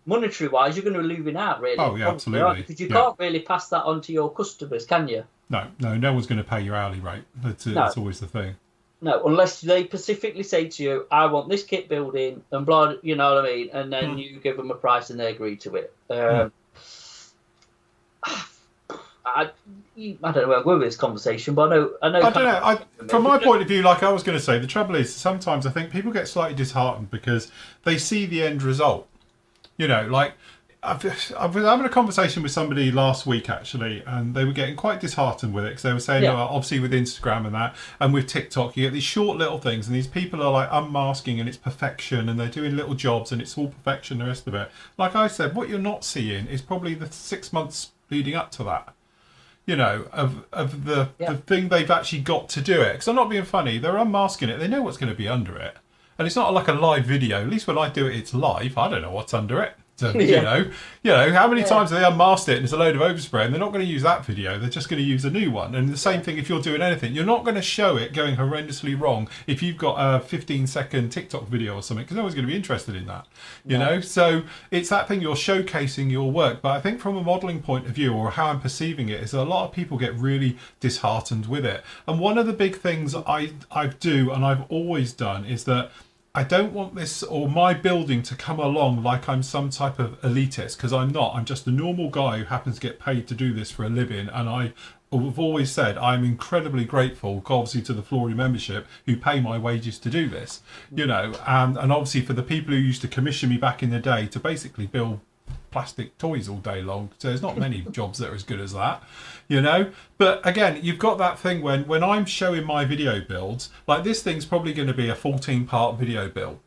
Speaker 1: Monetary wise, you're going to be losing out, really.
Speaker 2: Oh, yeah, absolutely.
Speaker 1: Because you can't really pass that on to your customers, can you?
Speaker 2: No one's going to pay your hourly rate. That's always the thing.
Speaker 1: No, unless they specifically say to you, I want this kit building and blah, you know what I mean? And then you give them a price and they agree to it. I don't know where I'm going with this conversation, but I don't know.
Speaker 2: From my point of view, like I was going to say, the trouble is sometimes I think people get slightly disheartened because they see the end result. You know, like I was having a conversation with somebody last week actually, and they were getting quite disheartened with it because they were saying, obviously with Instagram and that, and with TikTok, you get these short little things, and these people are like unmasking, and it's perfection, and they're doing little jobs, and it's all perfection, the rest of it. Like I said, what you're not seeing is probably the 6 months leading up to that. You know, of the thing they've actually got to do it. Because I'm not being funny, they're unmasking it. They know what's going to be under it, and it's not like a live video. At least when I do it, it's live. I don't know what's under it. So, you know, how many times have they unmasked it and it's a load of overspray, and they're not going to use that video. They're just going to use a new one. And the same thing if you're doing anything. You're not going to show it going horrendously wrong if you've got a 15-second TikTok video or something, because no one's going to be interested in that. You know, so it's that thing, you're showcasing your work. But I think from a modelling point of view, or how I'm perceiving it, is a lot of people get really disheartened with it. And one of the big things I do, and I've always done, is that I don't want this or my building to come along like I'm some type of elitist, because I'm not. I'm just a normal guy who happens to get paid to do this for a living, and I've always said I'm incredibly grateful, obviously, to the Flory membership who pay my wages to do this, you know, and obviously for the people who used to commission me back in the day to basically build plastic toys all day long. So there's not many jobs that are as good as that, you know. But again, you've got that thing when I'm showing my video builds, like this thing's probably going to be a 14-part video build,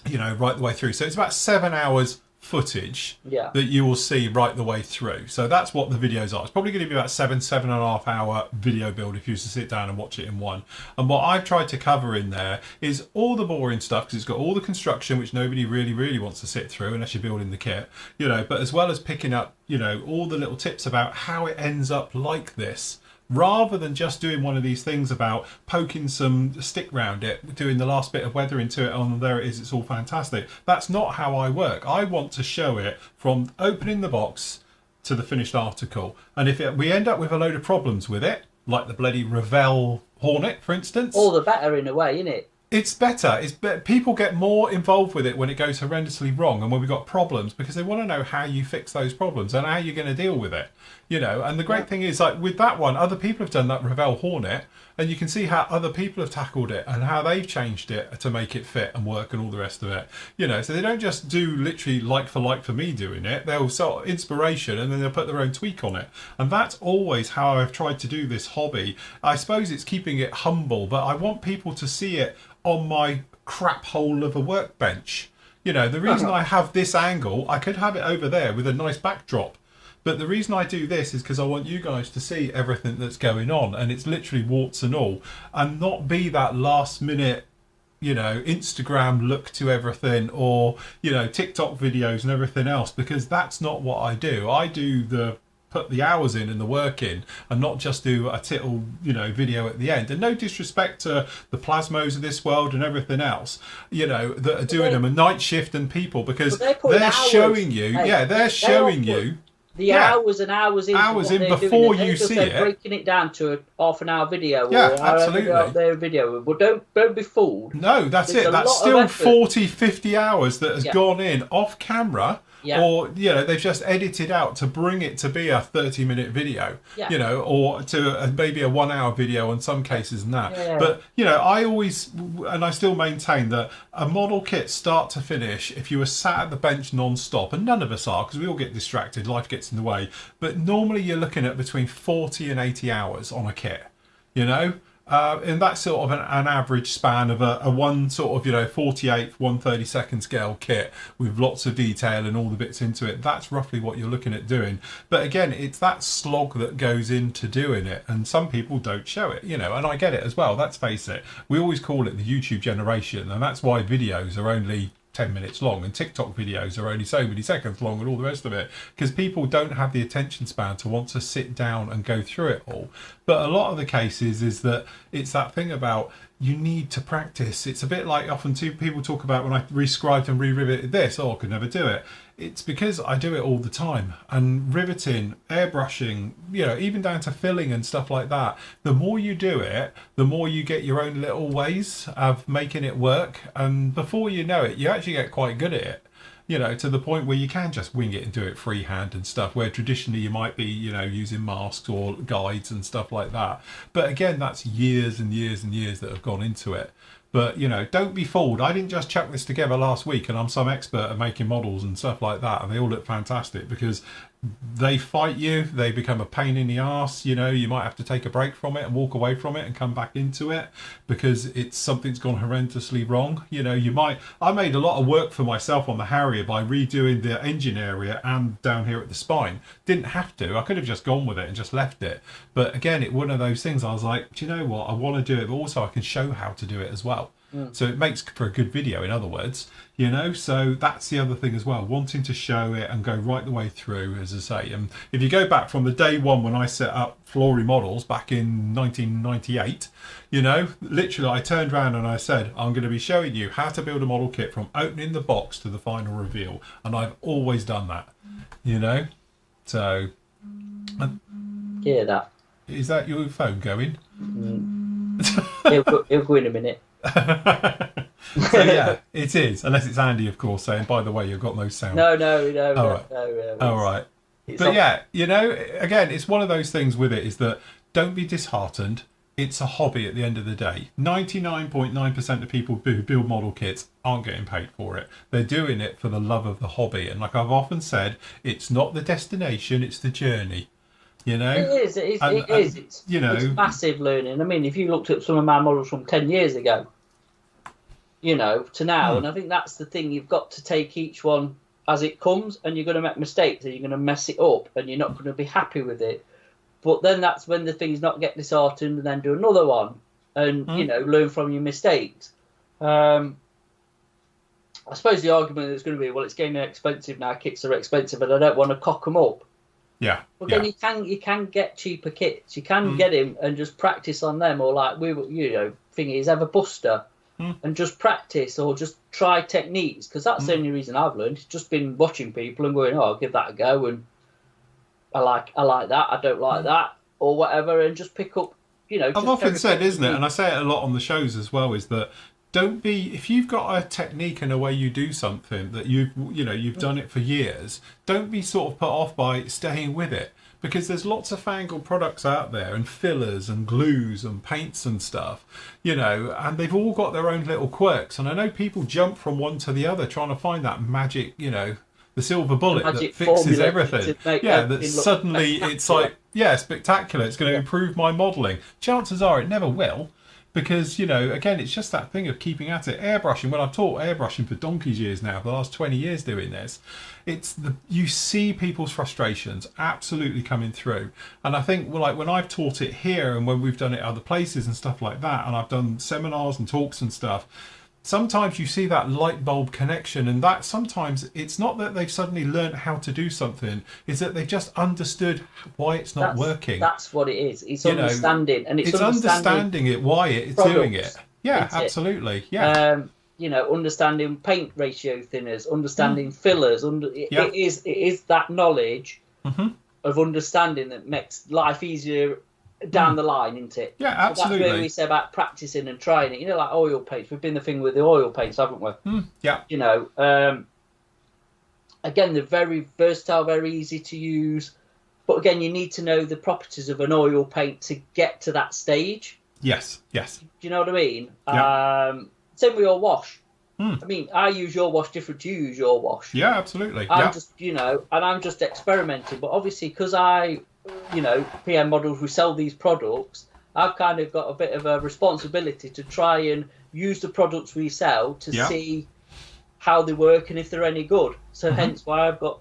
Speaker 2: you know, right the way through. So it's about 7 hours footage that you will see right the way through. So that's what the videos are. It's probably going to be about 7.5 hour video build if you used to sit down and watch it in one. And what I've tried to cover in there is all the boring stuff, because it's got all the construction, which nobody really wants to sit through unless you're building the kit, you know, but as well as picking up, you know, all the little tips about how it ends up like this, rather than just doing one of these things about poking some stick round it, doing the last bit of weathering to it, and there it is, it's all fantastic. That's not how I work. I want to show it from opening the box to the finished article. And if we end up with a load of problems with it, like the bloody Revell Hornet, for instance.
Speaker 1: All the better in a way, isn't it?
Speaker 2: It's better. People get more involved with it when it goes horrendously wrong and when we've got problems, because they want to know how you fix those problems and how you're going to deal with it. You know, and the great thing is, like with that one, other people have done that Revell Hornet, and you can see how other people have tackled it and how they've changed it to make it fit and work and all the rest of it. You know, so they don't just do literally like for me doing it. They'll sort of inspiration and then they'll put their own tweak on it. And that's always how I've tried to do this hobby. I suppose it's keeping it humble, but I want people to see it on my crap hole of a workbench. You know, the reason I have this angle, I could have it over there with a nice backdrop. But the reason I do this is because I want you guys to see everything that's going on, and it's literally warts and all, and not be that last minute, you know, Instagram look to everything, or, you know, TikTok videos and everything else, because that's not what I do. I do put the hours in and the work in, and not just do a tittle, you know, video at the end. And no disrespect to the Plasmos of this world and everything else, you know, that are doing them a night shift and people, because they're showing you, they're showing you
Speaker 1: the hours and hours in
Speaker 2: before you see it,
Speaker 1: breaking it down to a half an hour video, or
Speaker 2: absolutely
Speaker 1: their video. But don't be fooled.
Speaker 2: No, that's it. That's still 40, 50 hours that has gone in off camera. Or, you know, they've just edited out to bring it to be a 30-minute video, you know, or to maybe a 1 hour video in some cases and that. But, you know, I always, and I still maintain that a model kit start to finish, if you were sat at the bench non-stop, and none of us are because we all get distracted, life gets in the way, but normally you're looking at between 40 and 80 hours on a kit, you know? And that's sort of an average span of a one sort of, you know, 48th, 1/32 scale kit with lots of detail and all the bits into it. That's roughly what you're looking at doing. But again, it's that slog that goes into doing it, and some people don't show it, you know, and I get it as well. Let's face it. We always call it the YouTube generation, and that's why videos are only 10 minutes long and TikTok videos are only so many seconds long and all the rest of it, because people don't have the attention span to want to sit down and go through it all. But a lot of the cases is that it's that thing about you need to practice. It's a bit like often people talk about when I rescribed and re-riveted this, I could never do it. It's because I do it all the time, and riveting, airbrushing, you know, even down to filling and stuff like that. The more you do it, the more you get your own little ways of making it work, and before you know it, you actually get quite good at it. You know, to the point where you can just wing it and do it freehand and stuff, where traditionally you might be, you know, using masks or guides and stuff like that. But again, that's years and years and years that have gone into it. But, you know, don't be fooled. I didn't just chuck this together last week and I'm some expert at making models and stuff like that, and they all look fantastic, because they fight you, they become a pain in the arse. You know, you might have to take a break from it and walk away from it and come back into it because it's something's gone horrendously wrong. You know, I made a lot of work for myself on the Harrier by redoing the engine area and down here at the spine. Didn't have to. I could have just gone with it and just left it. But again, it's one of those things I was like, do you know what? I want to do it, but also I can show how to do it as well. So it makes for a good video, in other words, you know. So that's the other thing as well, wanting to show it and go right the way through, as I say. And if you go back from the day one when I set up Flory models back in 1998, you know, literally I turned around and I said, I'm going to be showing you how to build a model kit from opening the box to the final reveal. And I've always done that, you know. So
Speaker 1: hear that?
Speaker 2: Is that your phone going?
Speaker 1: It'll go in a minute.
Speaker 2: So yeah, it is, unless it's Andy, of course, saying, by the way, you've got no sound.
Speaker 1: No.
Speaker 2: All right. But yeah, you know, again, it's one of those things with it, is that don't be disheartened. It's a hobby at the end of the day. 99.9% of people who build model kits aren't getting paid for it. They're doing it for the love of the hobby. And like I've often said, it's not the destination, it's the journey. You know,
Speaker 1: it is. It's, you know, it's massive learning. I mean, if you looked at some of my models from 10 years ago, you know, to now, and I think that's the thing. You've got to take each one as it comes, and you're going to make mistakes, and you're going to mess it up, and you're not going to be happy with it. But then that's when the things not get disheartened, and then do another one, and you know, learn from your mistakes. I suppose the argument is going to be, well, it's getting expensive now. Kits are expensive, but I don't want to cock them up.
Speaker 2: Yeah.
Speaker 1: But then you can get cheaper kits. You can get him and just practice on them, or like thing is, have a buster and just practice, or just try techniques, because that's the only reason I've learned. It's just been watching people and going, oh, I'll give that a go, and I like that. I don't like that. or whatever, and just pick up,
Speaker 2: I've often said, isn't it, and I say it a lot on the shows as well, is that don't be, if you've got a technique and a way you do something that you've done it for years, don't be sort of put off by staying with it, because there's lots of fangled products out there, and fillers and glues and paints and stuff, and they've all got their own little quirks, and I know people jump from one to the other trying to find that magic, the silver bullet that fixes everything. Yeah, that suddenly it's like, spectacular. It's going to improve my modelling. Chances are it never will, because, again, it's just that thing of keeping at it. Airbrushing, when I've taught airbrushing for donkey's years now, for the last 20 years doing this, you see people's frustrations absolutely coming through. And I think, like, when I've taught it here and when we've done it other places and stuff like that, and I've done seminars and talks and stuff, sometimes you see that light bulb connection, and that sometimes it's not that they've suddenly learned how to do something, it's that they've just understood why it's not working.
Speaker 1: That's what it is. It's understanding, and it's
Speaker 2: understanding it, why it's doing it. Yeah, absolutely. Yeah.
Speaker 1: Understanding paint ratio thinners, understanding fillers. It is that knowledge of understanding that makes life easier down the line, isn't it?
Speaker 2: Yeah, absolutely.
Speaker 1: So that's where we say about practicing and trying it. Like oil paints. We've been the thing with the oil paints, haven't we?
Speaker 2: Yeah.
Speaker 1: Again, they're very versatile, very easy to use. But again, you need to know the properties of an oil paint to get to that stage.
Speaker 2: Yes.
Speaker 1: Do you know what I mean?
Speaker 2: Yeah.
Speaker 1: Same with your wash. I mean, I use your wash different to you use your wash.
Speaker 2: Yeah, absolutely.
Speaker 1: I'm just, and I'm just experimenting. But obviously, because PM models, we sell these products, I've kind of got a bit of a responsibility to try and use the products we sell to see how they work and if they're any good. So hence why I've got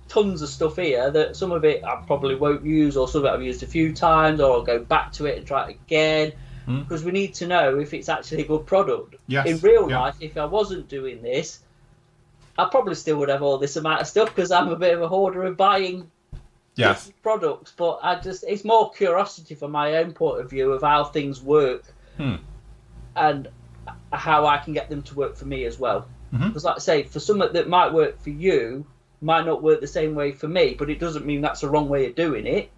Speaker 1: tons of stuff here that some of it I probably won't use, or some of it I've used a few times, or I'll go back to it and try it again, because we need to know if it's actually a good product.
Speaker 2: Yes.
Speaker 1: In real life, if I wasn't doing this, I probably still would have all this amount of stuff, because I'm a bit of a hoarder of buying products. But it's more curiosity from my own point of view of how things work and how I can get them to work for me as well. Because like I say, for something that might work for you might not work the same way for me, but it doesn't mean that's the wrong way of doing it.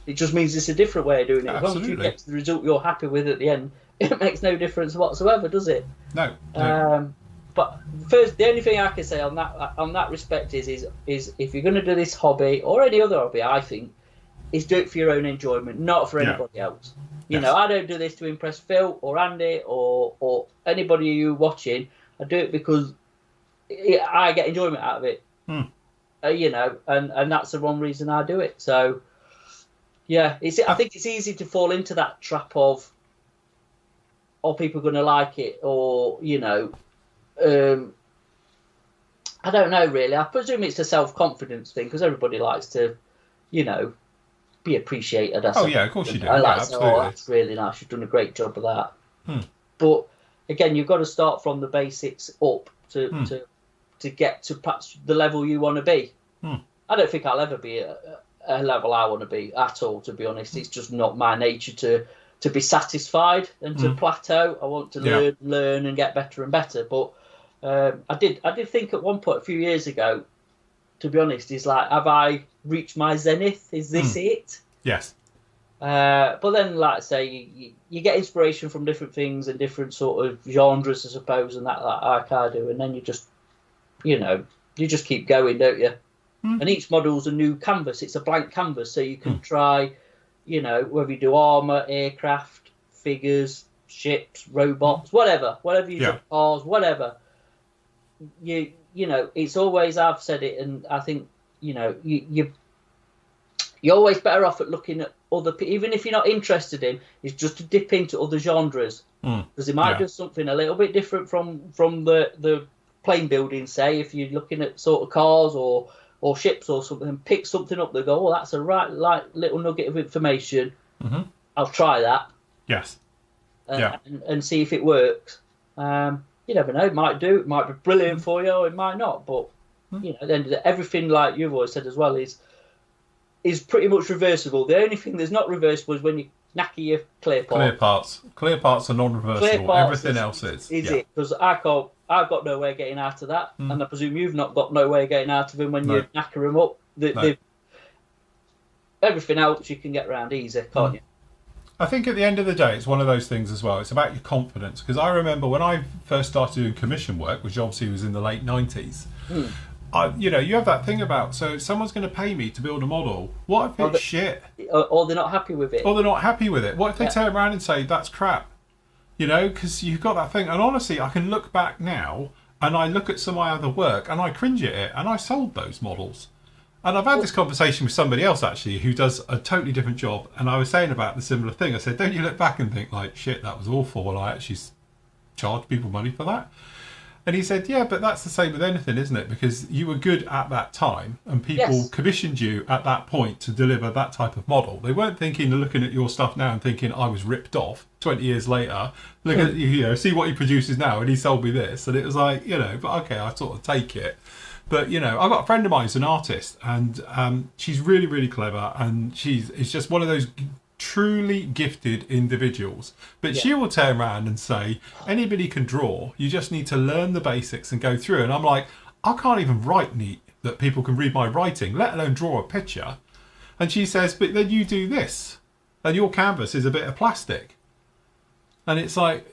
Speaker 1: It just means it's a different way of doing it. As long as you get to the result you're happy with at the end, it makes no difference whatsoever, does it?
Speaker 2: No.
Speaker 1: But first, the only thing I can say on that respect is if you're going to do this hobby or any other hobby, I think, is do it for your own enjoyment, not for anybody else. You know, I don't do this to impress Phil or Andy or anybody you watching. I do it because I get enjoyment out of it. And that's the one reason I do it. So, yeah, I think it's easy to fall into that trap of, people going to like it, or, I don't know, really. I presume it's a self-confidence thing, because everybody likes to, be appreciated.
Speaker 2: Oh, yeah, of course you do.
Speaker 1: I like
Speaker 2: to
Speaker 1: say, that's really nice. You've done a great job of that. But, again, you've got to start from the basics up to get to perhaps the level you want to be. I don't think I'll ever be a level I want to be at all, to be honest. It's just not my nature to be satisfied and to plateau. I want to learn and get better and better. But I did think at one point a few years ago, to be honest, is like, have I reached my zenith? Is this it?
Speaker 2: Yes.
Speaker 1: But then, like I say, you get inspiration from different things and different sort of genres, I suppose, and that like I do, and then you just, you just keep going, don't you? And each model's a new canvas. It's a blank canvas, so you can try, whether you do armour, aircraft, figures, ships, robots, whatever you do, cars, whatever. It's always, I've said it, and I think, you're always better off at looking at other, even if you're not interested in, is just to dip into other genres, because they might do something a little bit different from the plane building. Say if you're looking at sort of cars or ships or something, and pick something up that go, oh, that's a right little nugget of information. I'll try that.
Speaker 2: Yes.
Speaker 1: And see if it works. You never know. It might do. It might be brilliant for you, or it might not. But then everything, like you've always said as well, is pretty much reversible. The only thing that's not reversible is when you knacker your clear parts.
Speaker 2: Clear parts are non-reversible. Everything else is.
Speaker 1: Is it? Because I've got no way of getting out of that, and I presume you've not got no way of getting out of them when you knacker them up. everything else you can get around easy, can't you?
Speaker 2: I think at the end of the day, it's one of those things as well. It's about your confidence. Because I remember when I first started doing commission work, which obviously was in the late 90s, you have that thing about, so someone's going to pay me to build a model. What if it's shit?
Speaker 1: Or they're not happy with it.
Speaker 2: Or they're not happy with it. What if they turn around and say, that's crap? Because you've got that thing. And honestly, I can look back now and I look at some of my other work and I cringe at it. And I sold those models. And I've had this conversation with somebody else, actually, who does a totally different job. And I was saying about the similar thing. I said, don't you look back and think, like, shit, that was awful. Well, I actually charged people money for that. And he said, yeah, but that's the same with anything, isn't it? Because you were good at that time and people commissioned you at that point to deliver that type of model. They weren't looking at your stuff now and thinking, I was ripped off 20 years later. Look at, see what he produces now and he sold me this. And it was like, but okay, I sort of take it. But, I've got a friend of mine who's an artist and she's really, really clever and it's just one of those truly gifted individuals. But she will turn around and say, anybody can draw, you just need to learn the basics and go through. And I'm like, I can't even write neat that people can read my writing, let alone draw a picture. And she says, but then you do this and your canvas is a bit of plastic. And it's like,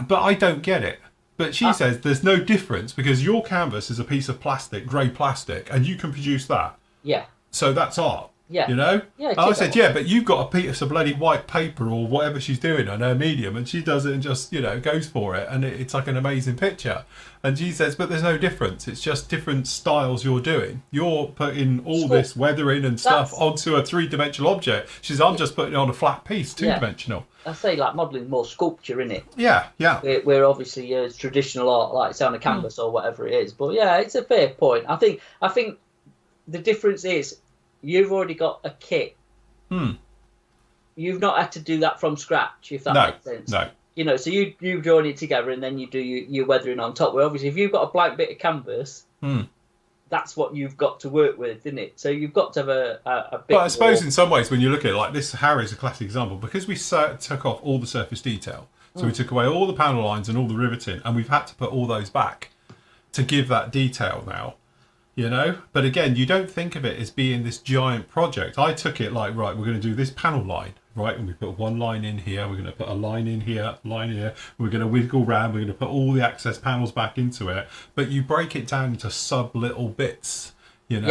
Speaker 2: but I don't get it. But she says there's no difference because your canvas is a piece of plastic, grey plastic, and you can produce that. Yeah. So that's art. Yeah. Yeah. And I said, but you've got a piece of bloody white paper or whatever she's doing on her medium, and she does it and just, goes for it, and it's like an amazing picture. And she says, but there's no difference. It's just different styles you're doing. You're putting all this weathering and stuff onto a three-dimensional object. She says, I'm just putting it on a flat piece, two-dimensional.
Speaker 1: I say like modelling more sculpture, innit?
Speaker 2: Yeah.
Speaker 1: We're obviously traditional art, like it's on a canvas or whatever it is. But yeah, it's a fair point. I think the difference is you've already got a kit. You've not had to do that from scratch, if that makes sense. No. So you join it together and then you do your weathering on top. Where obviously if you've got a blank bit of canvas, that's what you've got to work with, isn't it? So you've got to have a bit.
Speaker 2: But I suppose in some ways, when you look at it like this, Harrier's a classic example because we took off all the surface detail. So we took away all the panel lines and all the riveting, and we've had to put all those back to give that detail now. But again, you don't think of it as being this giant project. I took it like, right, we're going to do this panel line, right? And we put one line in here, we're going to put a line in here, we're going to wiggle around, we're going to put all the access panels back into it. But you break it down into sub little bits, and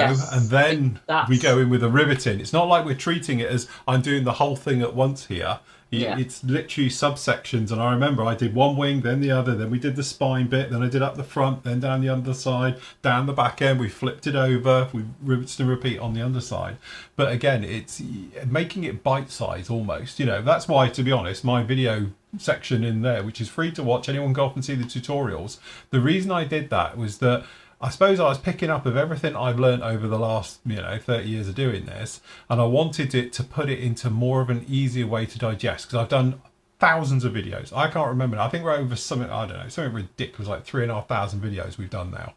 Speaker 2: then we go in with a riveting. It's not like we're treating it as I'm doing the whole thing at once here. It's literally subsections, and I remember I did one wing, then the other, then we did the spine bit, then I did up the front, then down the underside, down the back end, we flipped it over, we rinsed and repeat on the underside. But again, it's making it bite-size almost, that's why, to be honest, my video section in there, which is free to watch, anyone go off and see the tutorials, the reason I did that was that I suppose I was picking up of everything I've learned over the last, 30 years of doing this, and I wanted it to put it into more of an easier way to digest, because I've done thousands of videos. I can't remember. I think we're over something ridiculous, like 3,500 videos we've done now,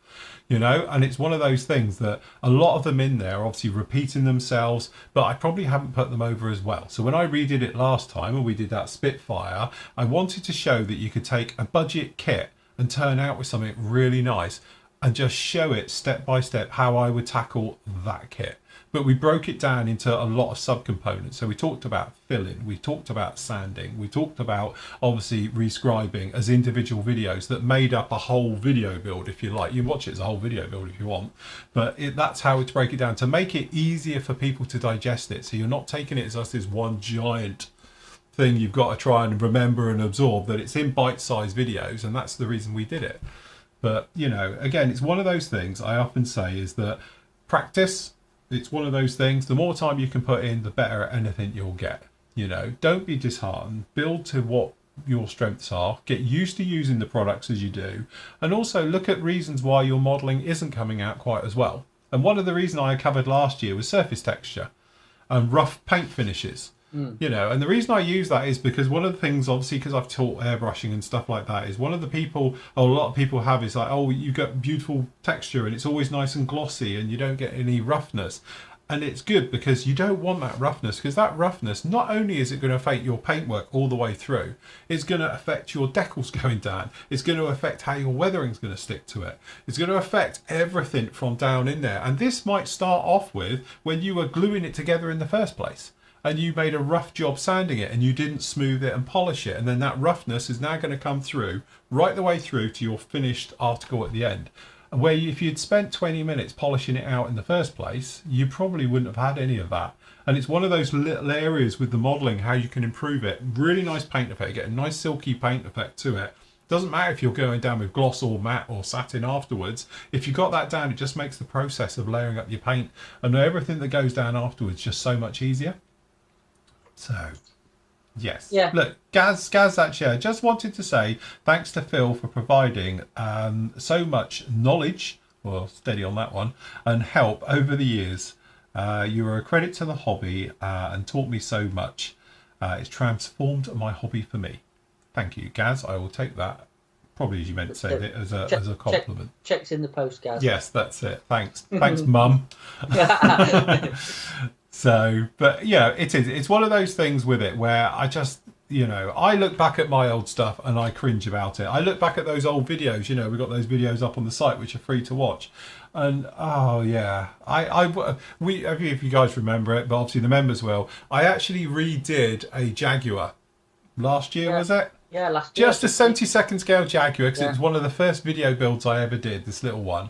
Speaker 2: and it's one of those things that a lot of them in there are obviously repeating themselves, but I probably haven't put them over as well. So when I redid it last time, and we did that Spitfire, I wanted to show that you could take a budget kit and turn out with something really nice, and just show it step by step how I would tackle that kit. But we broke it down into a lot of subcomponents. So we talked about filling, we talked about sanding, we talked about obviously rescribing as individual videos that made up a whole video build, if you like. You can watch it as a whole video build if you want. But that's how to break it down, to make it easier for people to digest it. So you're not taking it as just this one giant thing you've got to try and remember and absorb, that it's in bite-sized videos, and that's the reason we did it. But, again, it's one of those things I often say is that practice, it's one of those things, the more time you can put in, the better at anything you'll get. Don't be disheartened. Build to what your strengths are. Get used to using the products as you do. And also look at reasons why your modelling isn't coming out quite as well. And one of the reasons I covered last year was surface texture and rough paint finishes. And the reason I use that is because one of the things, obviously, because I've taught airbrushing and stuff like that, is one of the people, a lot of people have is like, oh, you get beautiful texture and it's always nice and glossy and you don't get any roughness. And it's good because you don't want that roughness, because that roughness, not only is it going to affect your paintwork all the way through, it's going to affect your decals going down. It's going to affect how your weathering's going to stick to it. It's going to affect everything from down in there. And this might start off with when you were gluing it together in the first place, and you made a rough job sanding it and you didn't smooth it and polish it. And then that roughness is now going to come through right the way through to your finished article at the end. Where if you'd spent 20 minutes polishing it out in the first place, you probably wouldn't have had any of that. And it's one of those little areas with the modelling, how you can improve it. Really nice paint effect. You get a nice silky paint effect to it. Doesn't matter if you're going down with gloss or matte or satin afterwards. If you got that down, it just makes the process of layering up your paint and everything that goes down afterwards just so much easier. So, yes.
Speaker 1: Yeah.
Speaker 2: Look, Gaz actually, I just wanted to say thanks to Phil for providing so much knowledge, well, steady on that one, and help over the years. You were a credit to the hobby and taught me so much. It's transformed my hobby for me. Thank you, Gaz. I will take that. Probably as you meant to say it as a compliment.
Speaker 1: Checks in the post, Gaz.
Speaker 2: Yes, that's it. Thanks. Thanks, Mum. So, but yeah, it is. It's one of those things with it where I just, I look back at my old stuff and I cringe about it. I look back at those old videos, we've got those videos up on the site which are free to watch. And, oh yeah, if you guys remember it, but obviously the members will, I actually redid a Jaguar last year, was it?
Speaker 1: Yeah, last year.
Speaker 2: Just a 70-second scale Jaguar, because it was one of the first video builds I ever did, this little one.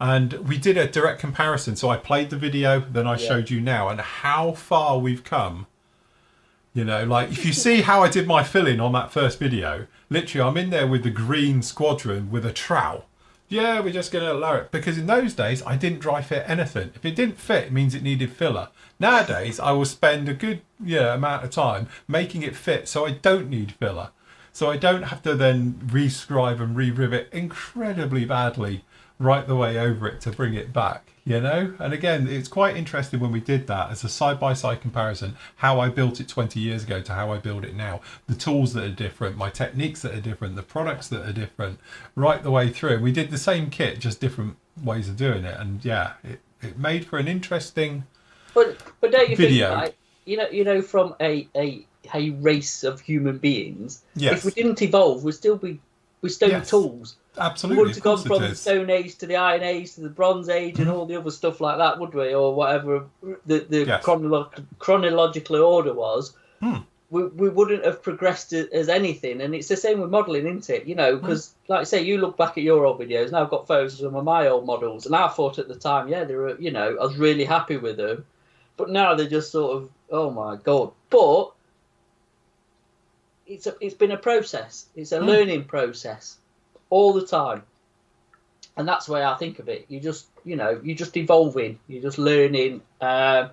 Speaker 2: And we did a direct comparison. So I played the video, then I showed you now, and how far we've come. Like if you see how I did my filling on that first video, literally I'm in there with the green Squadron with a trowel. Yeah, we're just going to lower it. Because in those days, I didn't dry fit anything. If it didn't fit, it means it needed filler. Nowadays, I will spend a good amount of time making it fit so I don't need filler. So I don't have to then re-scribe and re-rivet incredibly badly right the way over it to bring it back, And again, it's quite interesting when we did that as a side-by-side comparison, how I built it 20 years ago to how I build it now. The tools that are different, my techniques that are different, the products that are different, right the way through. We did the same kit, just different ways of doing it. And yeah, it made for an interesting
Speaker 1: but don't you
Speaker 2: video.
Speaker 1: Think, like, from a race of human beings,
Speaker 2: yes.
Speaker 1: If we didn't evolve, we'd still be stone tools.
Speaker 2: Absolutely.
Speaker 1: We wouldn't have gone from the Stone Age to the Iron Age to the Bronze Age and all the other stuff like that, would we? Or whatever the chronological order was. We wouldn't have progressed as anything. And it's the same with modelling, isn't it? Because, like I say, you look back at your old videos, and I've got photos of some of my old models, and I thought at the time, they were, I was really happy with them. But now they're just sort of, oh my God. But it's been a process. It's a learning process all the time. And that's the way I think of it. You're just evolving. You're just learning. And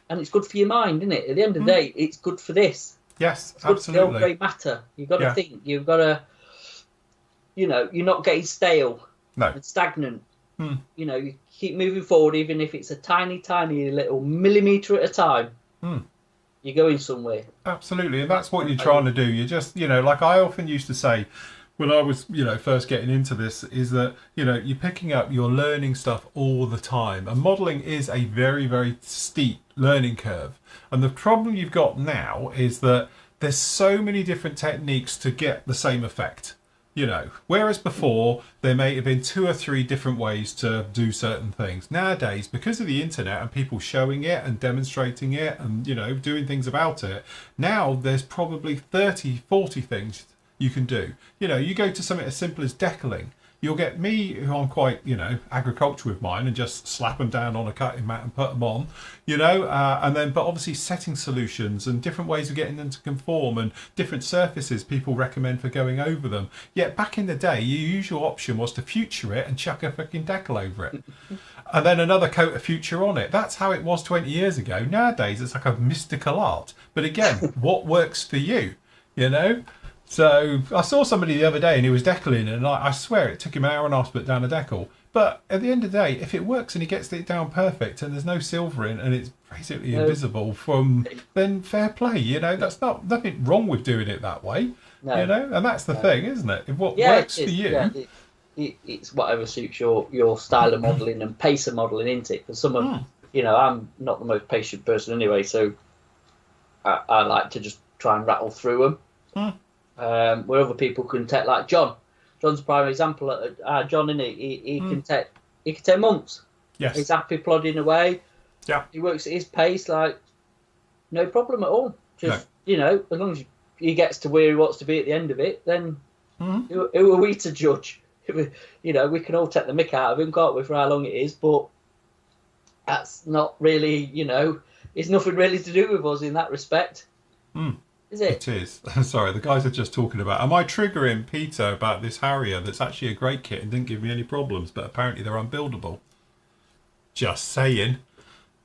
Speaker 1: it's good for your mind, isn't it? At the end of the day, it's good for this.
Speaker 2: Yes,
Speaker 1: it's good
Speaker 2: absolutely.
Speaker 1: for the old grey matter. You've got to think. You've got to, you're not getting stale and stagnant. You keep moving forward, even if it's a tiny, tiny little millimetre at a time. You're going somewhere.
Speaker 2: Absolutely, and that's what you're trying to do. You just, like I often used to say when I was, first getting into this, is that, you're picking up, you're learning stuff all the time. And modelling is a very, very steep learning curve. And the problem you've got now is that there's so many different techniques to get the same effect. Whereas before there may have been 2 or 3 different ways to do certain things. Nowadays, because of the internet and people showing it and demonstrating it and, doing things about it, now there's probably 30, 40 things you can do. You go to something as simple as decaling. You'll get me, who I'm quite, agricultural with mine, and just slap them down on a cutting mat and put them on, and then, but obviously setting solutions and different ways of getting them to conform and different surfaces people recommend for going over them. Yet back in the day, your usual option was to future it and chuck a freaking decal over it. And then another coat of future on it. That's how it was 20 years ago. Nowadays, it's like a mystical art. But again, what works for you, So I saw somebody the other day and he was decaling, and I swear it took him an hour and a half to put down a decal. But at the end of the day, if it works and he gets it down perfect and there's no silvering and it's basically invisible then fair play, that's nothing wrong with doing it that way, and that's the thing, isn't it? What works for you.
Speaker 1: It's whatever suits your style of modelling and pace of modelling, isn't it? Because some of you know, I'm not the most patient person anyway, so I like to just try and rattle through them. Where other people can take, like John. John's a prime example. John, in it, he can take months.
Speaker 2: Yes.
Speaker 1: He's happy plodding away.
Speaker 2: Yeah.
Speaker 1: He works at his pace, like no problem at all. Just you know, as long as he gets to where he wants to be at the end of it, then who are we to judge? You know, we can all take the mick out of him, can't we, for how long it is? But that's not really, you know, it's nothing really to do with us in that respect. Is it?
Speaker 2: It is. Sorry, the guys are just talking about, am I triggering Peter about this Harrier that's actually a great kit and didn't give me any problems, but apparently they're unbuildable? Just saying.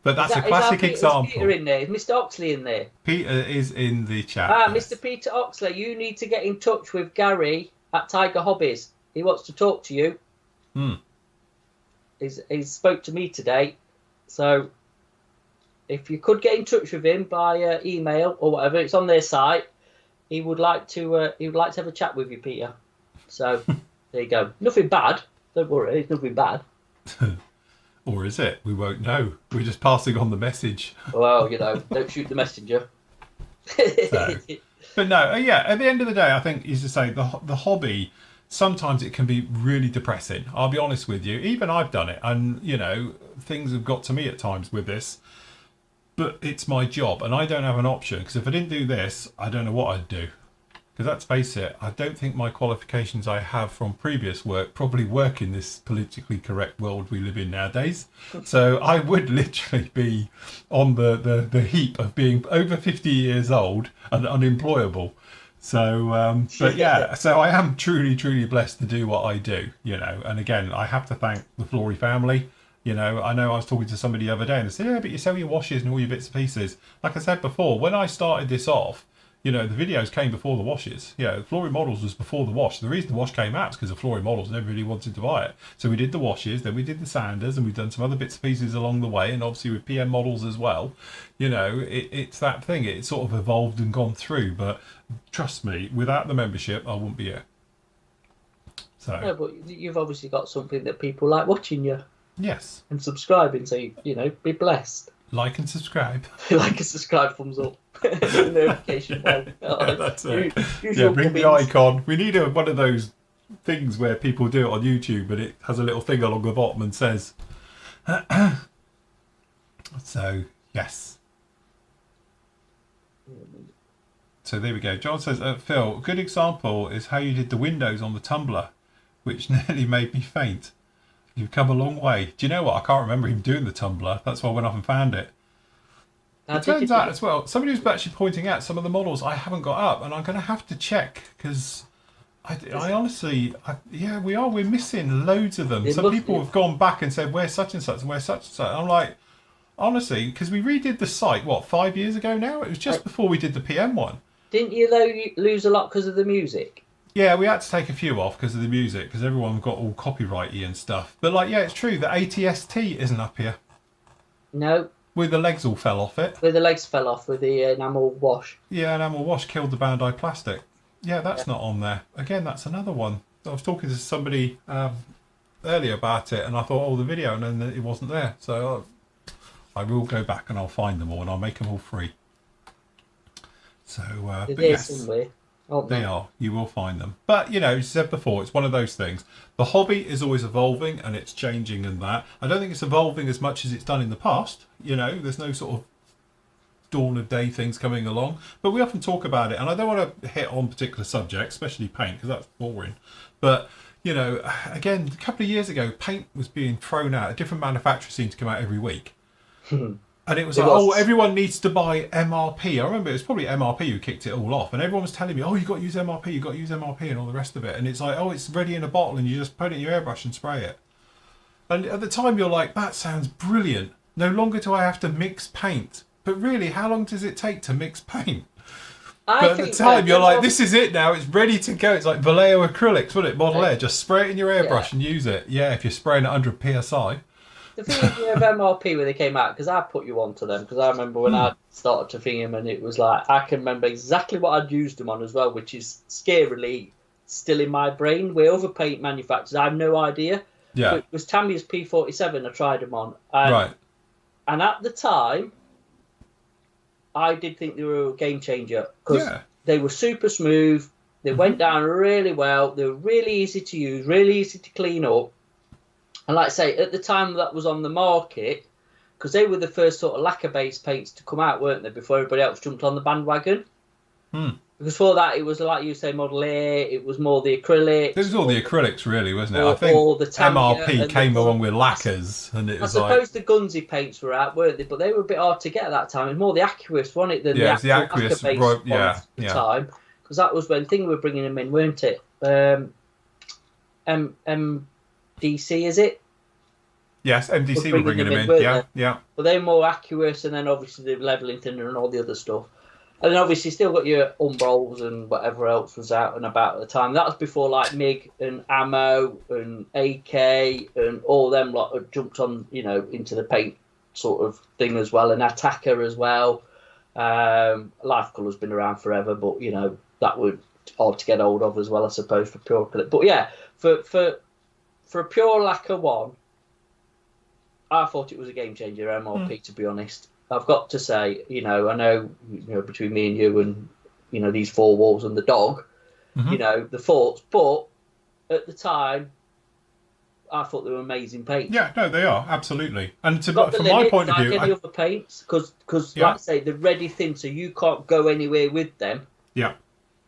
Speaker 2: But that's a classic example.
Speaker 1: Is Peter in there? Is Mr. Oxley in there?
Speaker 2: Peter is in the chat.
Speaker 1: Yes. Mr. Peter Oxley, you need to get in touch with Gary at Tiger Hobbies. He wants to talk to you. He spoke to me today. So if you could get in touch with him by email or whatever, it's on their site. He would like to have a chat with you, Peter. So there you go. Nothing bad. Don't worry, it's nothing bad.
Speaker 2: Or is it? We won't know. We're just passing on the message.
Speaker 1: Well, you know, don't shoot the messenger.
Speaker 2: So, but no, yeah, at the end of the day, I think, as to say, the hobby, sometimes it can be really depressing. I'll be honest with you. Even I've done it. And, you know, things have got to me at times with this. But it's my job, and I don't have an option. Because if I didn't do this, I don't know what I'd do. Because let's face it, I don't think my qualifications I have from previous work probably work in this politically correct world we live in nowadays. So I would literally be on the heap of being over 50 years old and unemployable. So, but yeah, so I am truly, truly blessed to do what I do, you know. And again, I have to thank the Flory family. You know I was talking to somebody the other day and they said, yeah, but you sell your washes and all your bits and pieces. Like I said before, when I started this off, you know, the videos came before the washes. Yeah, the Flory models was before the wash. The reason the wash came out is because the Flory models never really wanted to buy it. So we did the washes, then we did the sanders, and we've done some other bits and pieces along the way, and obviously with PM models as well. You know, it's that thing. It's sort of evolved and gone through. But trust me, without the membership, I wouldn't be here. So.
Speaker 1: No, but you've obviously got something that people like watching you.
Speaker 2: Yes.
Speaker 1: And subscribing, so you know, be blessed.
Speaker 2: Like and subscribe.
Speaker 1: Like and subscribe, thumbs up. Notification bell.
Speaker 2: That's it. Yeah, bring the icon. We need one of those things where people do it on YouTube, but it has a little thing along the bottom and says. So yes. So there we go. John says, Phil, a good example is how you did the windows on the tumbler, which nearly made me faint. You've come a long way. Do you know what? I can't remember him doing the tumbler. That's why I went off and found it. It turns out as well, somebody was actually pointing out some of the models I haven't got up, and I'm going to have to check because I honestly, we're missing loads of them. Some people have gone back and said, where's such and such and where's such and such. I'm like, honestly, because we redid the site, 5 years ago now? It was just before we did the PM one.
Speaker 1: Didn't you lose a lot because of the music?
Speaker 2: Yeah, we had to take a few off because of the music, because everyone got all copyrighty and stuff. But it's true, the ATST isn't up here.
Speaker 1: No.
Speaker 2: Where the legs all fell off it.
Speaker 1: Where the legs fell off with the enamel wash.
Speaker 2: Yeah, enamel wash killed the Bandai plastic. Yeah, that's not on there. Again, that's another one. I was talking to somebody earlier about it, and I thought, the video, and then it wasn't there. So I will go back and I'll find them all, and I'll make them all free. So, but yes. Somewhere. They are. You will find them. But, as I said before, it's one of those things. The hobby is always evolving and it's changing and that. I don't think it's evolving as much as it's done in the past. There's no sort of dawn of day things coming along. But we often talk about it. And I don't want to hit on particular subjects, especially paint, because that's boring. But, again, a couple of years ago, paint was being thrown out. A different manufacturer seemed to come out every week. And it was everyone needs to buy MRP. I remember it was probably MRP who kicked it all off. And everyone was telling me, you've got to use MRP, you've got to use MRP and all the rest of it. And it's like, it's ready in a bottle and you just put it in your airbrush and spray it. And at the time you're like, that sounds brilliant. No longer do I have to mix paint. But really, how long does it take to mix paint? But at the time you're like, this is it now, it's ready to go. It's like Vallejo acrylics, wasn't it? Model Air, just spray it in your airbrush and use it. Yeah, if you're spraying at 100 PSI.
Speaker 1: The thing is, with MRP when they came out, because I put you onto them, because I remember when I started to thing them, and it was like, I can remember exactly what I'd used them on as well, which is scarily still in my brain. Where other paint manufacturers, I have no idea.
Speaker 2: Yeah.
Speaker 1: But it was Tamiya's P47 I tried them on. And
Speaker 2: right.
Speaker 1: And at the time, I did think they were a game changer because they were super smooth. They went down really well. They were really easy to use, really easy to clean up. And like I say, at the time that was on the market, because they were the first sort of lacquer-based paints to come out, weren't they, before everybody else jumped on the bandwagon? Because before that, it was, like you say, Model A, it was more the acrylics.
Speaker 2: It was all the acrylics, really, wasn't it?
Speaker 1: Or,
Speaker 2: I think
Speaker 1: or the Tamiya
Speaker 2: MRP came along with lacquers, and it was
Speaker 1: I suppose the Gunsy paints were out, weren't they? But they were a bit hard to get at that time. It was more the Aqueous, wasn't it, than the Aqueous lacquer-based ones at the time. Because that was when things were bringing them in, weren't it? MDC, is it?
Speaker 2: Yes, MDC were bringing them in. Yeah.
Speaker 1: But they're more Aqueous, and then obviously the levelling thinner and all the other stuff. And then obviously still got your Umbrols and whatever else was out and about at the time. That was before like MiG and Ammo and AK and all them lot had jumped on, into the paint sort of thing as well, and Attacker as well. Life Colour's been around forever, but that would hard to get hold of as well, I suppose, for pure acrylic. But yeah, for a pure lacquer one, I thought it was a game changer MRP, to be honest. I've got to say, I know, between me and you and, these four walls and the dog, the thoughts, but at the time, I thought they were amazing paints.
Speaker 2: Yeah, no, they are, absolutely. And from my point of view,
Speaker 1: any other paints, because like I say, they're ready thin, so you can't go anywhere with them.
Speaker 2: Yeah.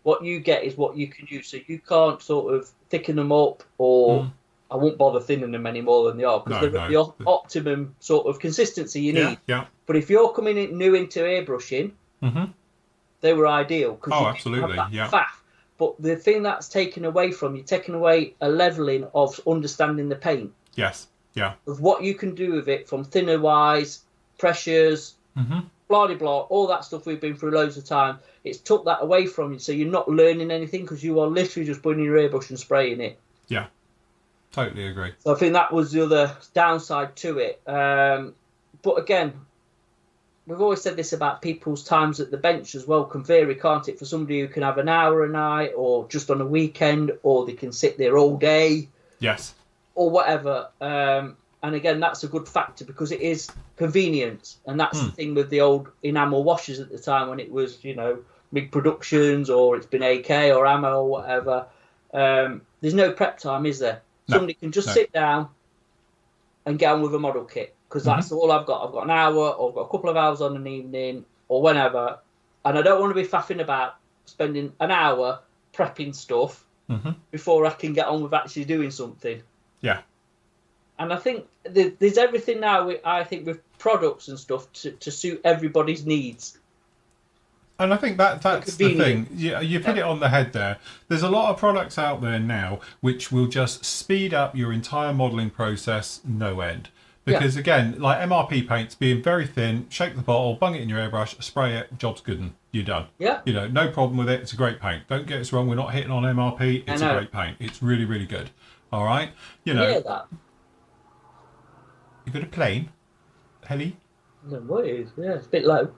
Speaker 1: What you get is what you can use, so you can't sort of thicken them up or... I won't bother thinning them any more than they are because they're the optimum sort of consistency you need.
Speaker 2: Yeah.
Speaker 1: But if you're coming in new into airbrushing, they were ideal because you
Speaker 2: absolutely,
Speaker 1: have that faff. But the thing that's taken away from you, taking away a levelling of understanding the paint.
Speaker 2: Yes. Yeah.
Speaker 1: Of what you can do with it from thinner wise, pressures, blah de blah, all that stuff we've been through loads of time. It's took that away from you, so you're not learning anything because you are literally just putting your airbrush and spraying it.
Speaker 2: Yeah. Totally agree.
Speaker 1: So I think that was the other downside to it. But again, we've always said this about people's times at the bench as well can vary, can't it? For somebody who can have an hour a night or just on a weekend, or they can sit there all day.
Speaker 2: Yes.
Speaker 1: Or whatever. And again, that's a good factor because it is convenience. And that's the thing with the old enamel washers at the time when it was, big productions or it's been AK or Ammo or whatever. There's no prep time, is there? Somebody can just sit down and get on with a model kit because that's all I've got. I've got an hour or I've got a couple of hours on an evening or whenever. And I don't want to be faffing about spending an hour prepping stuff before I can get on with actually doing something.
Speaker 2: Yeah.
Speaker 1: And I think there's everything now, I think, with products and stuff to suit everybody's needs.
Speaker 2: And I think that's the thing. You put it on the head there. There's a lot of products out there now which will just speed up your entire modelling process no end. Because again, like MRP paints being very thin, shake the bottle, bung it in your airbrush, spray it, job's good and you're done.
Speaker 1: Yeah.
Speaker 2: No problem with it. It's a great paint. Don't get us wrong, we're not hitting on MRP. It's a great paint. It's really, really good. All right?
Speaker 1: Hear that?
Speaker 2: You got a plane? Heli?
Speaker 1: No, what it is? Yeah, it's a bit low.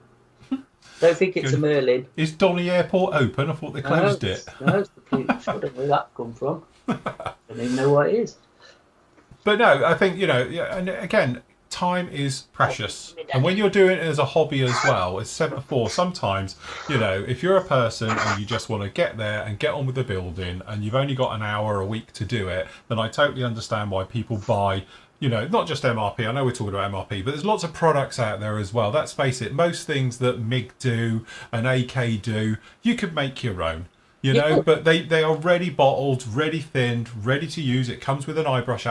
Speaker 1: Don't think it's a Merlin.
Speaker 2: Is Donny Airport open? I thought they closed it.
Speaker 1: No, it's the police. I don't know where that come from. I don't even know what it is.
Speaker 2: But no, I think, and again, time is precious. And when you're doing it as a hobby as well, as said before, sometimes, if you're a person and you just want to get there and get on with the building and you've only got an hour a week to do it, then I totally understand why people buy... not just MRP. I know we're talking about MRP, but there's lots of products out there as well. Let's face it, most things that MiG do and AK do, you could make your own. But they are ready bottled, ready thinned, ready to use. It comes with an a brush,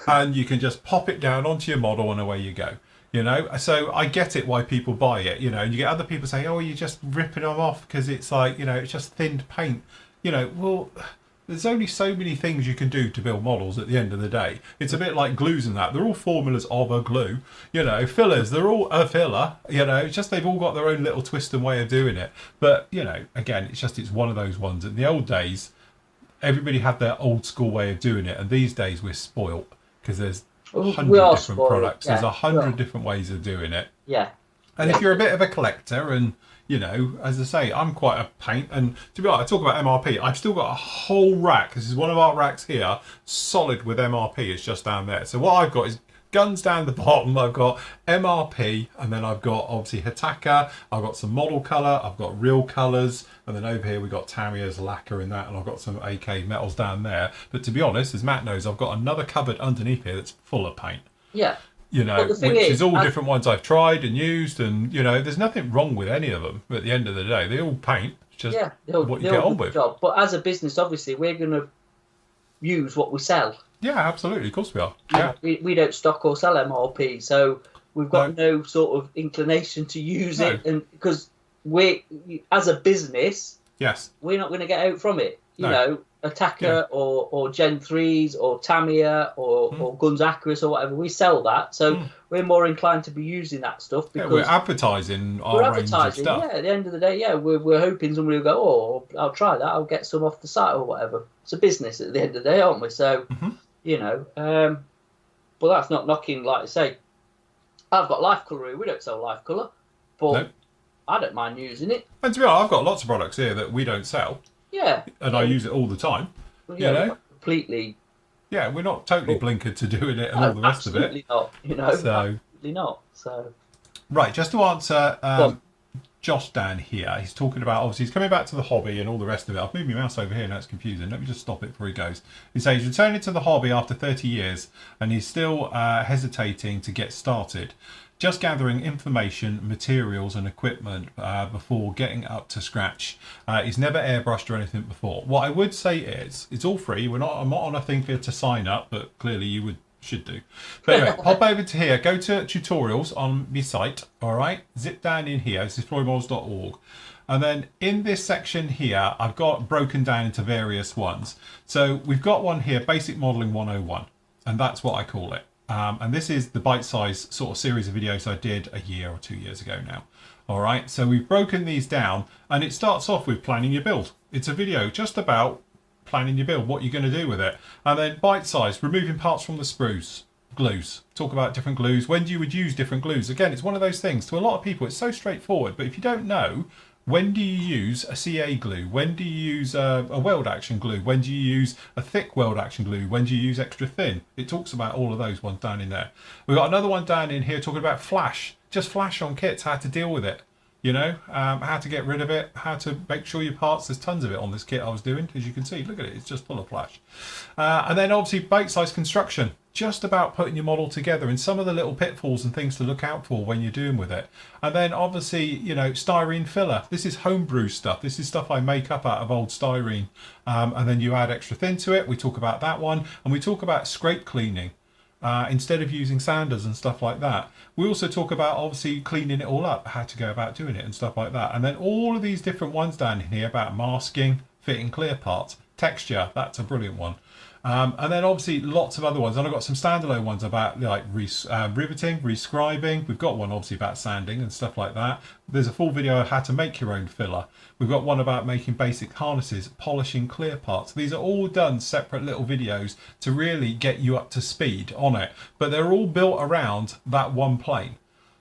Speaker 2: and you can just pop it down onto your model and away you go. So I get it why people buy it. And you get other people saying, "Oh, you're just ripping them off because it's like it's just thinned paint." Well. There's only so many things you can do to build models at the end of the day. It's a bit like glues and that. They're all formulas of a glue. Fillers, they're all a filler. It's just they've all got their own little twist and way of doing it. But, again, it's one of those ones. In the old days, everybody had their old school way of doing it. And these days we're spoilt because there's 100 different products. There's 100 different ways of doing it.
Speaker 1: Yeah.
Speaker 2: And if you're a bit of a collector and... as I say, I'm quite a paint, and to be honest, I talk about MRP. I've still got a whole rack. This is one of our racks here, solid with MRP. It's just down there. So what I've got is guns down the bottom. I've got MRP, and then I've got obviously Hitaka. I've got some model colour. I've got real colours, and then over here we've got Tamiya's Lacquer in that, and I've got some AK metals down there. But to be honest, as Matt knows, I've got another cupboard underneath here that's full of paint.
Speaker 1: Yeah.
Speaker 2: You know, which is all different ones I've tried and used, and you know, there's nothing wrong with any of them. But at the end of the day, they all paint. It's just what you get on with.
Speaker 1: Job. But as a business, obviously, we're going to use what we sell.
Speaker 2: Yeah, absolutely. Of course we are. Yeah.
Speaker 1: We don't stock or sell MRP, so we've got no sort of inclination to use it, and because we, as a business, we're not going to get out from it. You know, Attacker or Gen 3s or Tamiya or Guns Accurus or whatever, we sell that. So we're more inclined to be using that stuff because
Speaker 2: we're advertising our range of stuff.
Speaker 1: Yeah, at the end of the day, we're hoping somebody will go, oh, I'll try that, I'll get some off the site or whatever. It's a business at the end of the day, aren't we? So, you know, but that's not knocking, like I say, I've got life colour. We don't sell life colour, but I don't mind using it.
Speaker 2: And to be honest, I've got lots of products here that we don't sell.
Speaker 1: Yeah.
Speaker 2: And I use it all the time.
Speaker 1: Well,
Speaker 2: you know?
Speaker 1: Completely.
Speaker 2: Yeah, we're not totally blinkered to doing it and all the rest of it.
Speaker 1: Absolutely not. You know, absolutely not. So.
Speaker 2: Right, just to answer Josh down here, he's talking about, obviously, he's coming back to the hobby and all the rest of it. I've moved my mouse over here, now it's confusing. Let me just stop it before he goes. He says he's returning to the hobby after 30 years and he's still hesitating to get started. Just gathering information, materials and equipment before getting up to scratch. He's never airbrushed or anything before. What I would say is, it's all free. I'm not on a thing for you to sign up, but clearly you should do. But anyway, hop over to here, go to tutorials on my site, all right? Zip down in here, this is florymodels.org. And then in this section here, I've got broken down into various ones. So we've got one here, Basic Modelling 101, and that's what I call it. And this is the bite-size sort of series of videos I did a year or 2 years ago now. All right, so we've broken these down, and it starts off with planning your build. It's a video just about planning your build, what you're going to do with it. And then bite-size, removing parts from the sprues, glues. Talk about different glues, when you would use different glues. Again, it's one of those things, to a lot of people, it's so straightforward, but if you don't know, when do you use a CA glue? When do you use a weld action glue? When do you use a thick weld action glue? When do you use extra thin? It talks about all of those ones down in there. We've got another one down in here talking about flash. Just flash on kits, how to deal with it. You know, how to get rid of it, how to make sure your parts, there's tons of it on this kit I was doing, as you can see, look at it, it's just full of flash. And then obviously bite-size construction, just about putting your model together and some of the little pitfalls and things to look out for when you're doing with it. And then obviously, you know, styrene filler, this is homebrew stuff, this is stuff I make up out of old styrene. And then you add extra thin to it, we talk about that one, and we talk about scrape cleaning. Instead of using sanders and stuff like that. We also talk about obviously cleaning it all up, how to go about doing it and stuff like that. And then all of these different ones down in here about masking, fitting clear parts, texture, that's a brilliant one. And then obviously lots of other ones, and I've got some standalone ones about like riveting, rescribing. We've got one obviously about sanding and stuff like that. There's a full video of how to make your own filler. We've got one about making basic harnesses, polishing clear parts. These are all done separate little videos to really get you up to speed on it, but they're all built around that one plane.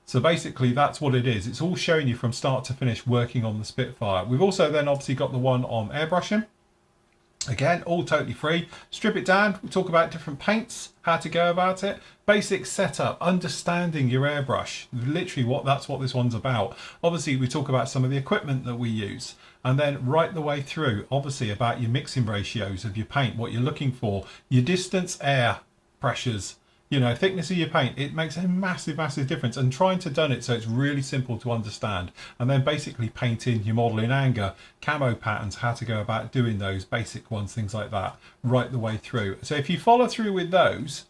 Speaker 2: So basically that's what it is. It's all showing you from start to finish working on the Spitfire. We've also then obviously got the one on airbrushing. Again, all totally free. Strip it down, we talk about different paints, how to go about it, basic setup, understanding your airbrush, literally that's what this one's about. Obviously we talk about some of the equipment that we use, and then right the way through obviously about your mixing ratios of your paint, what you're looking for, your distance air pressures, you know, thickness of your paint. It makes a massive difference, and trying to done it so it's really simple to understand. And then basically painting your model in anger, camo patterns, how to go about doing those basic ones, things like that, right the way through. So if you follow through with those,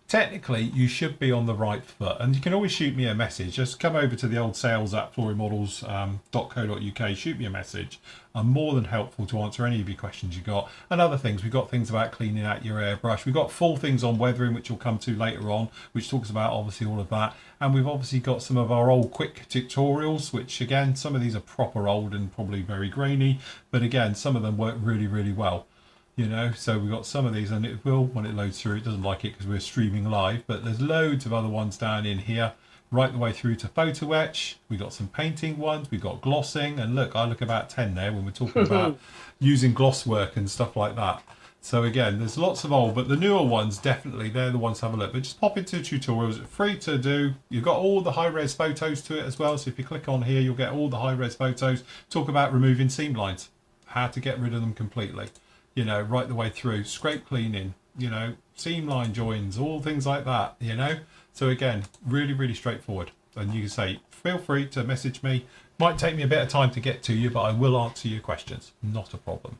Speaker 2: technically you should be on the right foot. And you can always shoot me a message. Just come over to the old sales at florymodels.co.uk, shoot me a message. I'm more than helpful to answer any of your questions you got, and other things. We've got things about cleaning out your airbrush. We've got full things on weathering, which we'll come to later on, which talks about obviously all of that. And we've obviously got some of our old quick tutorials, which again, some of these are proper old and probably very grainy, but again, some of them work really well. You know, so we've got some of these, and it will, when it loads through, it doesn't like it because we're streaming live, but there's loads of other ones down in here, right the way through to photo etch. We've got some painting ones, we've got glossing, and look, I look about 10 there when we're talking about using gloss work and stuff like that. So again, there's lots of old, but the newer ones, definitely, they're the ones to have a look. But just pop into tutorials. It's free to do. You've got all the high-res photos to it as well. So if you click on here, you'll get all the high-res photos. Talk about removing seam lines, how to get rid of them completely, you know, right the way through. Scrape cleaning, you know, seam line joins, all things like that, you know. So again, really, really straightforward. And you can say, feel free to message me. Might take me a bit of time to get to you, but I will answer your questions. Not a problem.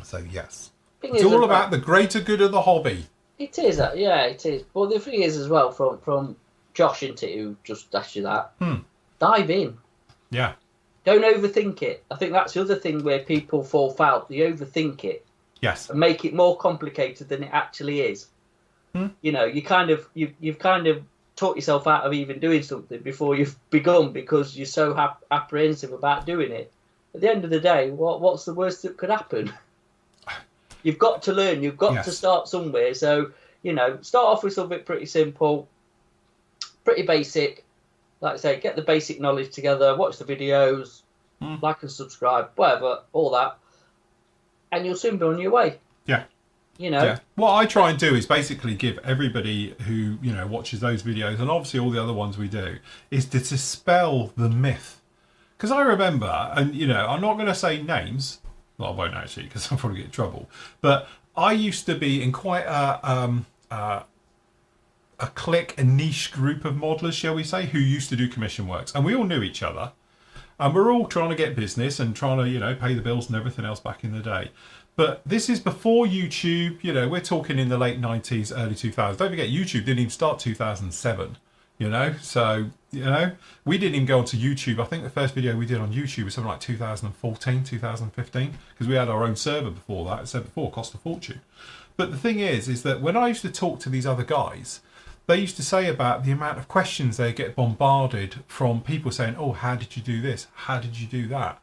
Speaker 2: So yes. It's all about the greater good of the hobby.
Speaker 1: It is, yeah, it is. But the thing is as well, from Josh into who just asked you that, dive in.
Speaker 2: Yeah.
Speaker 1: Don't overthink it. I think that's the other thing where people fall foul. They overthink it.
Speaker 2: Yes.
Speaker 1: And make it more complicated than it actually is. You know, you've kind of taught yourself out of even doing something before you've begun because you're so apprehensive about doing it. At the end of the day, what's the worst that could happen? You've got to learn. You've got to start somewhere. So, you know, start off with something pretty simple, pretty basic. Like I say, get the basic knowledge together, watch the videos, like and subscribe, whatever, all that. And you'll soon be on your way.
Speaker 2: Yeah.
Speaker 1: You know.
Speaker 2: Yeah. What I try and do is basically give everybody who, you know, watches those videos, and obviously all the other ones we do, is to dispel the myth. Because I remember, and, you know, I'm not going to say names. Well, I won't actually, because I'll probably get in trouble. But I used to be in quite a clique, a niche group of modelers, shall we say, who used to do commission works. And we all knew each other. And we're all trying to get business and trying to, you know, pay the bills and everything else back in the day. But this is before YouTube. You know, we're talking in the late 90s, early 2000s. Don't forget, YouTube didn't even start 2007. You know, so, you know, we didn't even go onto YouTube. I think the first video we did on YouTube was something like 2014, 2015, because we had our own server before that. It said before, cost a fortune. But the thing is that when I used to talk to these other guys, they used to say about the amount of questions they get bombarded from people saying, oh, how did you do this? How did you do that?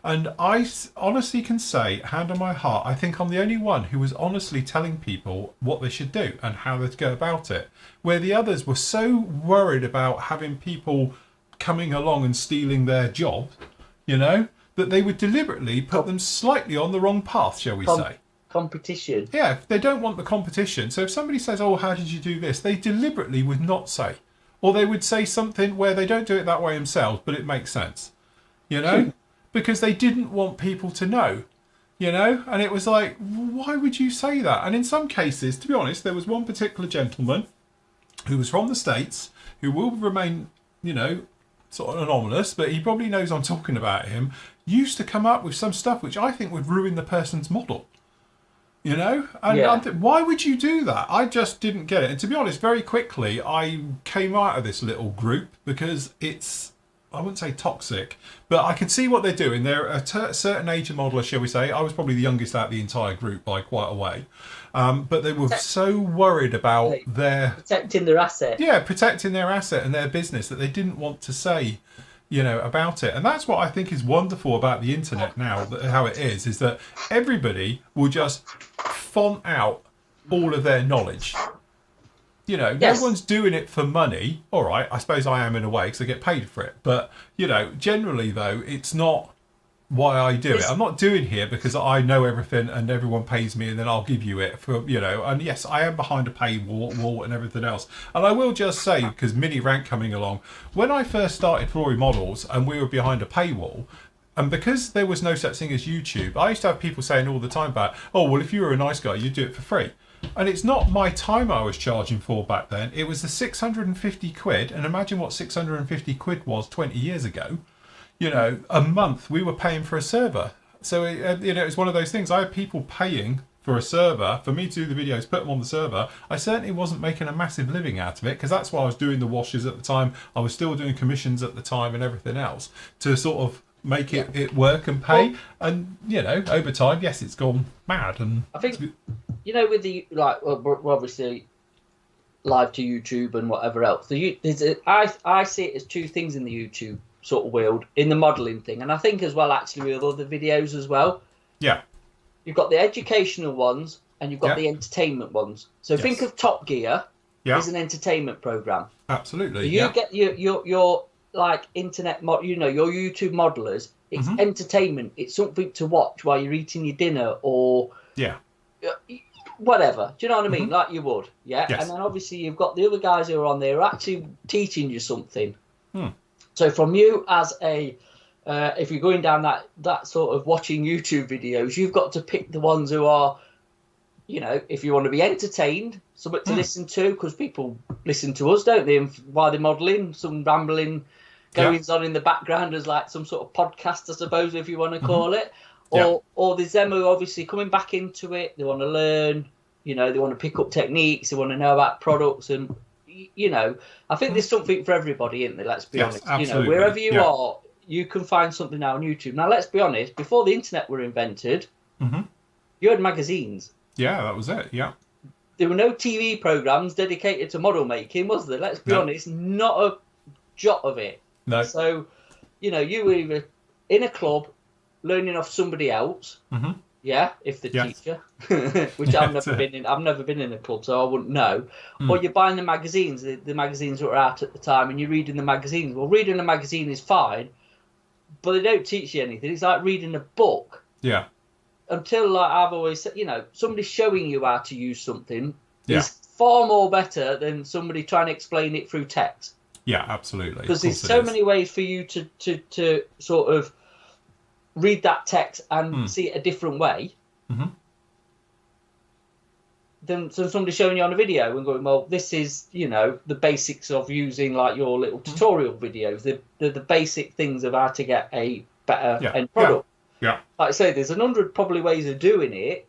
Speaker 2: And I honestly can say, hand on my heart, I think I'm the only one who was honestly telling people what they should do and how they'd go about it. Where the others were so worried about having people coming along and stealing their job, you know, that they would deliberately put them slightly on the wrong path, shall we say.
Speaker 1: Competition.
Speaker 2: Yeah, they don't want the competition. So if somebody says, oh, how did you do this? They deliberately would not say. Or they would say something where they don't do it that way themselves, but it makes sense, you know. Because they didn't want people to know, you know? And it was like, why would you say that? And in some cases, to be honest, there was one particular gentleman who was from the States, who will remain, you know, sort of anonymous, but he probably knows I'm talking about him, used to come up with some stuff which I think would ruin the person's model. You know? And I'm thinking, why would you do that? I just didn't get it. And to be honest, very quickly, I came out of this little group because it's, I wouldn't say toxic, but I can see what they're doing. They're a certain age of modeler, shall we say. I was probably the youngest out of the entire group by quite a way. But they were so worried about
Speaker 1: protecting their asset.
Speaker 2: Yeah, protecting their asset and their business that they didn't want to say, you know, about it. And that's what I think is wonderful about the internet now, how it is that everybody will just font out all of their knowledge. You know, no one's doing it for money. All right, I suppose I am in a way because I get paid for it. But, you know, generally, though, it's not why I do it. I'm not doing here because I know everything and everyone pays me and then I'll give you it for, you know. And yes, I am behind a paywall and everything else. And I will just say, because mini rank coming along, when I first started Flory Models and we were behind a paywall, and because there was no such thing as YouTube, I used to have people saying all the time about, oh, well, if you were a nice guy, you'd do it for free. And it's not my time I was charging for back then. It was the 650 quid. And imagine what 650 quid was 20 years ago. You know, a month we were paying for a server. So, you know, it's one of those things. I had people paying for a server for me to do the videos, put them on the server. I certainly wasn't making a massive living out of it because that's why I was doing the washes at the time. I was still doing commissions at the time and everything else to sort of make it work and pay. Well, and, you know, over time, yes, it's gone mad. And
Speaker 1: I think, you know, with the, like, we're obviously live to YouTube and whatever else. I see it as two things in the YouTube sort of world, in the modelling thing. And I think as well, actually, with other videos as well. Yeah. You've got the educational ones and you've got the entertainment ones. So think of Top Gear as an entertainment programme.
Speaker 2: Absolutely.
Speaker 1: So you get your like internet, you know, your YouTube modelers, it's entertainment. It's something to watch while you're eating your dinner or... whatever. Do you know what I mean? Like you would, yeah.
Speaker 2: Yes.
Speaker 1: And then obviously you've got the other guys who are on there who are actually teaching you something.
Speaker 2: Hmm.
Speaker 1: So from you as a, if you're going down that sort of watching YouTube videos, you've got to pick the ones who are, you know, if you want to be entertained, something to listen to, because people listen to us, don't they? And while they're modelling, some rambling goings on in the background as like some sort of podcast, I suppose, if you want to call it. Or there's them who are obviously coming back into it. They want to learn, you know, they want to pick up techniques, they want to know about products, and you know, I think there's something for everybody, isn't there? Let's be honest.
Speaker 2: Absolutely.
Speaker 1: You know, wherever you are, you can find something now on YouTube. Now, let's be honest. Before the internet were invented, you had magazines.
Speaker 2: Yeah, that was it. Yeah.
Speaker 1: There were no TV programs dedicated to model making, was there? Let's be honest, not a jot of it.
Speaker 2: No.
Speaker 1: So, you know, you were either in a club learning off somebody else, if the teacher, which I've never been in. I've never been in a club, so I wouldn't know. Or you're buying the magazines, the magazines that were out at the time, and you're reading the magazines. Well, reading a magazine is fine, but they don't teach you anything. It's like reading a book.
Speaker 2: Yeah.
Speaker 1: Until, like I've always said, you know, somebody showing you how to use something is far more better than somebody trying to explain it through text.
Speaker 2: Yeah, absolutely.
Speaker 1: Because there's so many ways for you to sort of read that text and see it a different way than somebody showing you on a video and going, well, this is, you know, the basics of using like your little tutorial videos, the basic things of how to get a better end product.
Speaker 2: Yeah.
Speaker 1: Like I say, there's 100 probably ways of doing it,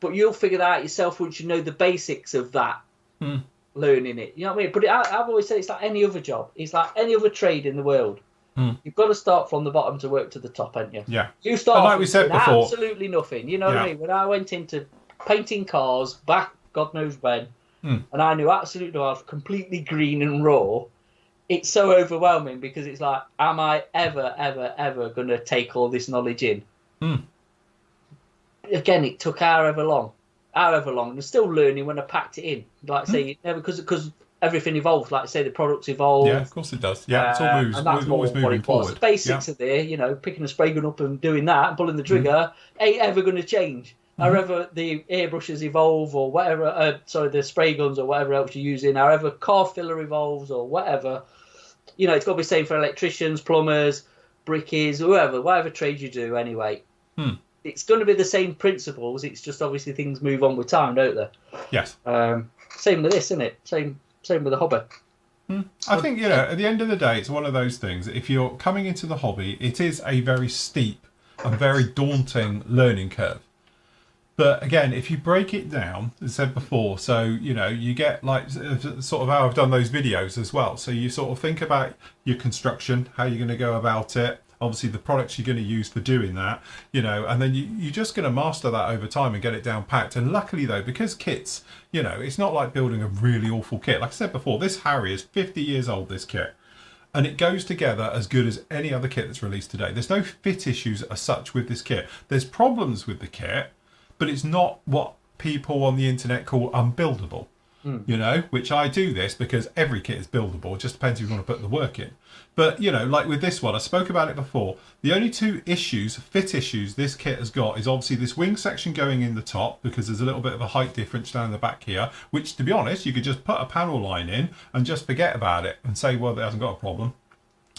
Speaker 1: but you'll figure that out yourself once you know the basics of that, learning it. You know what I mean? But I've always said it's like any other job. It's like any other trade in the world. You've got to start from the bottom to work to the top, haven't you?
Speaker 2: Yeah.
Speaker 1: You start
Speaker 2: like we said before,
Speaker 1: absolutely nothing. You know what I mean? When I went into painting cars back God knows when, and I knew absolutely I was completely green and raw, it's so overwhelming because it's like, am I ever going to take all this knowledge in? Again, it took however long, and still learning when I packed it in. Like I say, because everything evolves. Like I say, the products evolve.
Speaker 2: Yeah, of course it does. Yeah, it's all moves.
Speaker 1: And that's
Speaker 2: always moving forward.
Speaker 1: The basics are there, you know, picking a spray gun up and doing that and pulling the trigger ain't ever going to change. However the airbrushes evolve or whatever, the spray guns or whatever else you're using, however car filler evolves or whatever, you know, it's got to be the same for electricians, plumbers, brickies, whatever trade you do anyway. It's going to be the same principles. It's just obviously things move on with time, don't they?
Speaker 2: Yes.
Speaker 1: Same with this, isn't it? Same with the hobby.
Speaker 2: I think, you know, at the end of the day, it's one of those things. If you're coming into the hobby, it is a very steep and very daunting learning curve. But again, if you break it down, as I said before, so, you know, you get like sort of how I've done those videos as well. So you sort of think about your construction, how you're going to go about it, obviously the products you're going to use for doing that, you know, and then you're just going to master that over time and get it down packed. And luckily though, because kits, you know, it's not like building a really awful kit. Like I said before, this Harrier is 50 years old, this kit. And it goes together as good as any other kit that's released today. There's no fit issues as such with this kit. There's problems with the kit, but it's not what people on the internet call unbuildable, you know, which I do this because every kit is buildable. It just depends if you want to put the work in. But, you know, like with this one, I spoke about it before. The only two issues, fit issues this kit has got is obviously this wing section going in the top because there's a little bit of a height difference down the back here, which, to be honest, you could just put a panel line in and just forget about it and say, well, it hasn't got a problem.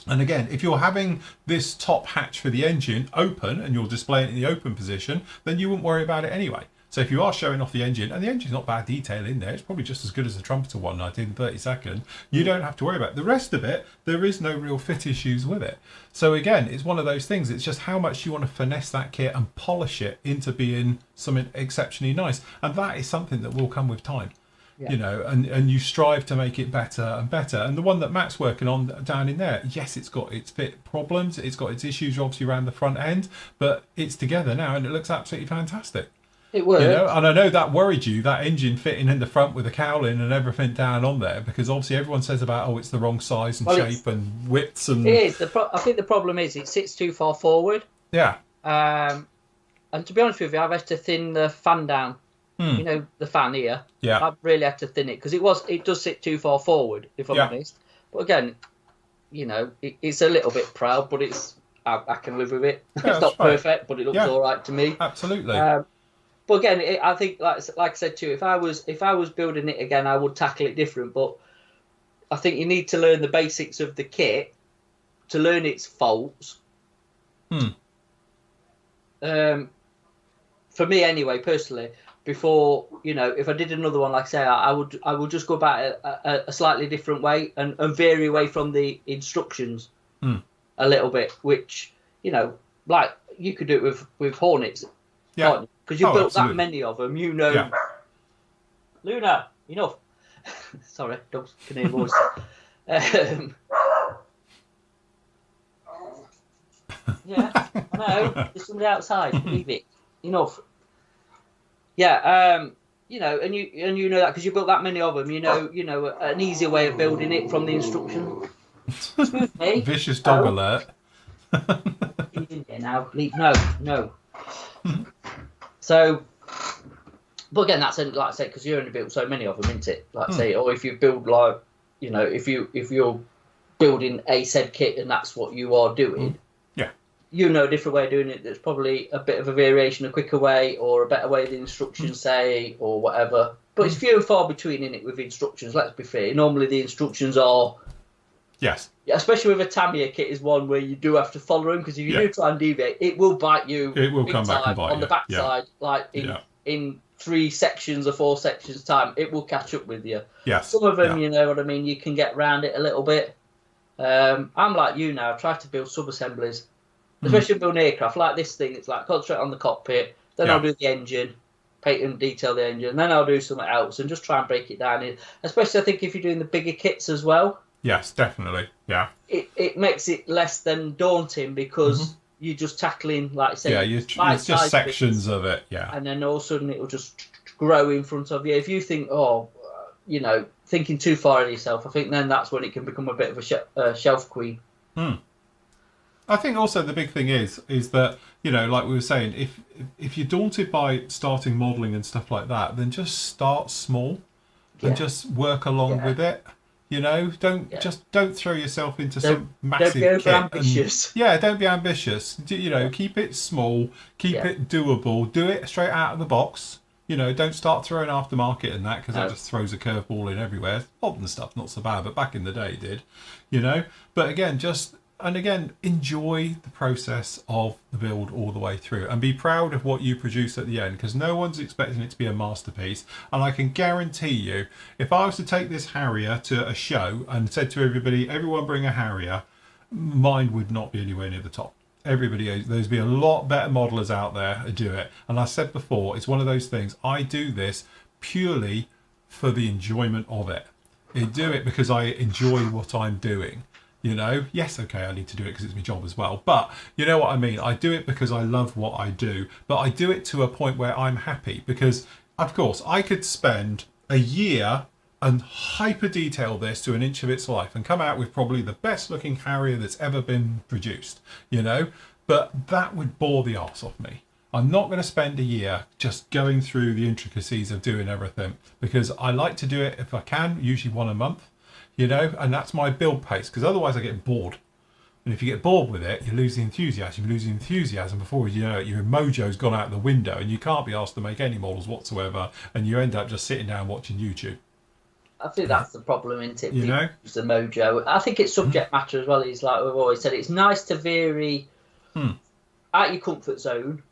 Speaker 2: And again, if you're having this top hatch for the engine open and you're displaying it in the open position, then you wouldn't worry about it anyway. So if you are showing off the engine, and the engine's not bad detail in there, it's probably just as good as the trumpeter one I did in 30 seconds, you don't have to worry about it. The rest of it, there is no real fit issues with it. So again, it's one of those things, it's just how much you want to finesse that kit and polish it into being something exceptionally nice. And that is something that will come with time. Yeah. You know, and you strive to make it better and better. And the one that Matt's working on down in there, yes, it's got its fit problems, it's got its issues obviously around the front end, but it's together now and it looks absolutely fantastic.
Speaker 1: It works.
Speaker 2: You know? And I know that worried you, that engine fitting in the front with the cowling and everything down on there, because obviously everyone says about, oh, it's the wrong size and shape and widths. And
Speaker 1: it is. I think the problem is it sits too far forward.
Speaker 2: Yeah.
Speaker 1: And to be honest with you, I've had to thin the fan down. You know, the fan here.
Speaker 2: Yeah.
Speaker 1: I've really had to thin it because it does sit too far forward, if I'm honest. But again, you know, it's a little bit proud, but I can live with it.
Speaker 2: Yeah,
Speaker 1: it's not perfect, but it looks all right to me.
Speaker 2: Absolutely.
Speaker 1: But again, I think, like I said too, if I was building it again, I would tackle it different. But I think you need to learn the basics of the kit to learn its faults. For me, anyway, personally, before if I did another one, like I say, I would just go about it a slightly different way and vary away from the instructions a little bit. Which like you could do it with Hornets, because you built
Speaker 2: absolutely.
Speaker 1: that many of them. Yeah. Luna, enough. Sorry, dogs can hear voice. Yeah, I know. There's somebody outside. Leave it. Enough. Yeah, and you know that because you built that many of them. An easier way of building it from the instruction. Excuse me.
Speaker 2: Vicious dog alert.
Speaker 1: He's in there now. No. So, but again, that's like I said, because you only built so many of them, isn't it? Like I say, or if you build if you're building a said kit and that's what you are doing. A different way of doing it that's probably a bit of a variation, a quicker way, or a better way the instructions say, or whatever. But it's few and far between in it with instructions, let's be fair. Normally the instructions are...
Speaker 2: Yes.
Speaker 1: Especially with a Tamiya kit is one where you do have to follow them, because if you do try and deviate, it will bite you.
Speaker 2: It will come back and bite
Speaker 1: on the backside, like in 3 sections or 4 sections time, it will catch up with you.
Speaker 2: Yes.
Speaker 1: Some of them, you know what I mean, you can get around it a little bit. I'm like you now, I try to build sub-assemblies. Especially building aircraft like this thing, it's like concentrate on the cockpit, then I'll do the engine, paint and detail the engine, and then I'll do something else and just try and break it down. Especially, I think, if you're doing the bigger kits as well. Yes,
Speaker 2: definitely. Yeah.
Speaker 1: It makes it less than daunting because you're just tackling, like I say,
Speaker 2: it's just sections of it. Yeah.
Speaker 1: And then all of a sudden it'll just grow in front of you. If you think, thinking too far of yourself, I think then that's when it can become a bit of a shelf queen.
Speaker 2: I think also the big thing is that, like we were saying, if you're daunted by starting modelling and stuff like that, then just start small and just work along with it. Don't throw yourself into some massive
Speaker 1: don't be
Speaker 2: kit.
Speaker 1: ambitious.
Speaker 2: Don't be ambitious. Keep it small, keep it doable, do it straight out of the box. Don't start throwing aftermarket and that, because that just throws a curveball in everywhere. Modern stuff, not so bad, but back in the day it did. But again, enjoy the process of the build all the way through and be proud of what you produce at the end, because no one's expecting it to be a masterpiece. And I can guarantee you, if I was to take this Harrier to a show and said to everyone bring a Harrier, mine would not be anywhere near the top. There's be a lot better modelers out there who do it. And I said before, it's one of those things, I do this purely for the enjoyment of it. I do it because I enjoy what I'm doing. Yes, okay, I need to do it because it's my job as well. But you know what I mean? I do it because I love what I do. But I do it to a point where I'm happy. Because, of course, I could spend a year and hyper detail this to an inch of its life and come out with probably the best looking Harrier that's ever been produced. But that would bore the arse off me. I'm not going to spend a year just going through the intricacies of doing everything, because I like to do it if I can, usually one a month. And that's my build pace, because otherwise I get bored. And if you get bored with it, you lose the enthusiasm. You lose the enthusiasm before you know it, your mojo's gone out the window and you can't be asked to make any models whatsoever, and you end up just sitting down watching YouTube.
Speaker 1: I think that's the problem, isn't it? It's the mojo. I think it's subject matter as well. It's like we've always said, it's nice to vary out your comfort zone.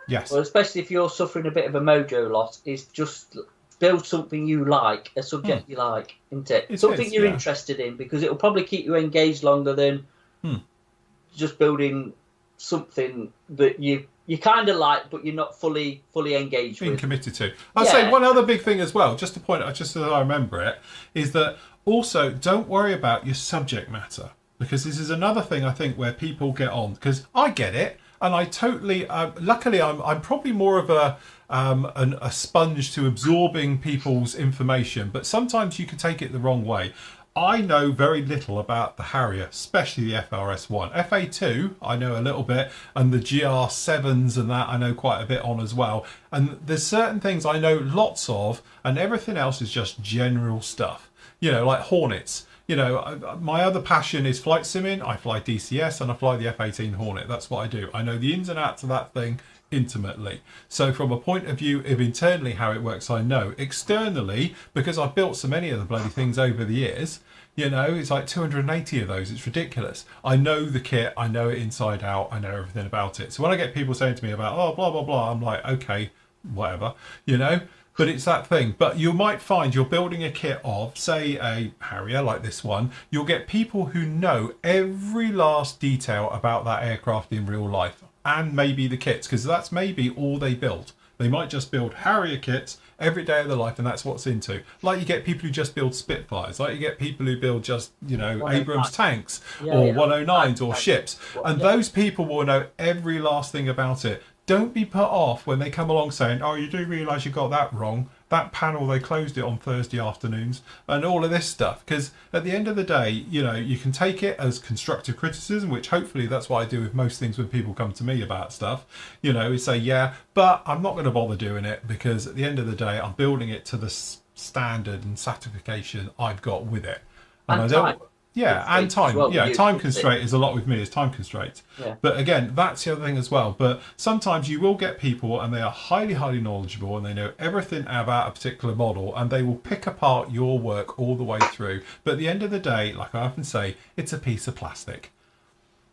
Speaker 2: Yes.
Speaker 1: Well, especially if you're suffering a bit of a mojo loss, is just... build something you like, a subject you like, isn't it? Something you're interested in, because it'll probably keep you engaged longer than just building something that you kind of like, but you're not fully engaged with.
Speaker 2: Committed to. I'd say one other big thing as well, just to point out, just so that I remember it, is that also don't worry about your subject matter, because this is another thing I think where people get on, because I get it. And I totally, luckily, I'm probably more of a sponge to absorbing people's information, but sometimes you can take it the wrong way. I know very little about the Harrier, especially the FRS-1. FA-2, I know a little bit, and the GR7s and that I know quite a bit on as well. And there's certain things I know lots of, and everything else is just general stuff. Like Hornets. My other passion is flight simming. I fly DCS and I fly the F-18 Hornet. That's what I do. I know the ins and outs of that thing intimately. So from a point of view of internally how it works, I know. Externally, because I've built so many of the bloody things over the years, you know, it's like 280 of those. It's ridiculous. I know the kit. I know it inside out. I know everything about it. So when I get people saying to me about, oh, blah, blah, blah, I'm like, okay, whatever, you know. But it's that thing. But you might find you're building a kit of, say, a Harrier like this one. You'll get people who know every last detail about that aircraft in real life. And maybe the kits, because that's maybe all they build. They might just build Harrier kits every day of their life, and that's what's into. Like you get people who just build Spitfires, like you get people who build just, you know, Abrams tanks or 109s or ships. And those people will know every last thing about it. Don't be put off when they come along saying, oh, you do realise you got that wrong. That panel, they closed it on Thursday afternoons and all of this stuff. Because at the end of the day, you know, you can take it as constructive criticism, which hopefully that's what I do with most things when people come to me about stuff. You know, is say, yeah, but I'm not going to bother doing it because at the end of the day, I'm building it to the standard and certification I've got with it. And I don't... Yeah, and time. Well, yeah, time constraint is a lot with me, is time constraint. Yeah. But again, that's the other thing as well. But sometimes you will get people and they are highly, highly knowledgeable and they know everything about a particular model and they will pick apart your work all the way through. But at the end of the day, like I often say, it's a piece of plastic.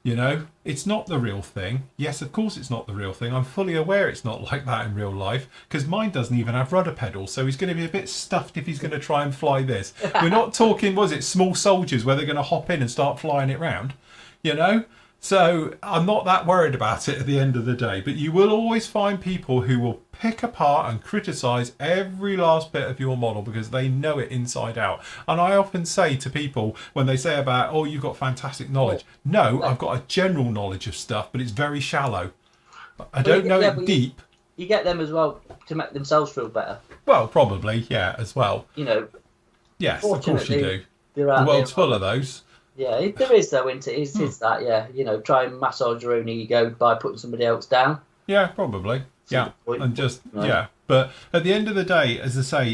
Speaker 2: You know, it's not the real thing. Yes, of course it's not the real thing. I'm fully aware it's not like that in real life because mine doesn't even have rudder pedals. So he's going to be a bit stuffed if he's going to try and fly this. We're not talking, was it, small soldiers where they're going to hop in and start flying it round, you know? So I'm not that worried about it at the end of the day. But you will always find people who will pick apart and criticise every last bit of your model because they know it inside out. And I often say to people when they say about, oh, you've got fantastic knowledge. No, I've got a general knowledge of stuff, but it's very shallow. I don't know it deep.
Speaker 1: You get them as well to make themselves feel better.
Speaker 2: Well, probably, yeah, as well.
Speaker 1: You know.
Speaker 2: Yes, of course you do. The world's full of those.
Speaker 1: Yeah, there is though, isn't it? It's that, yeah. You know, try and massage your own ego by putting somebody else down.
Speaker 2: Yeah, probably. Yeah, and just yeah. But at the end of the day, as I say,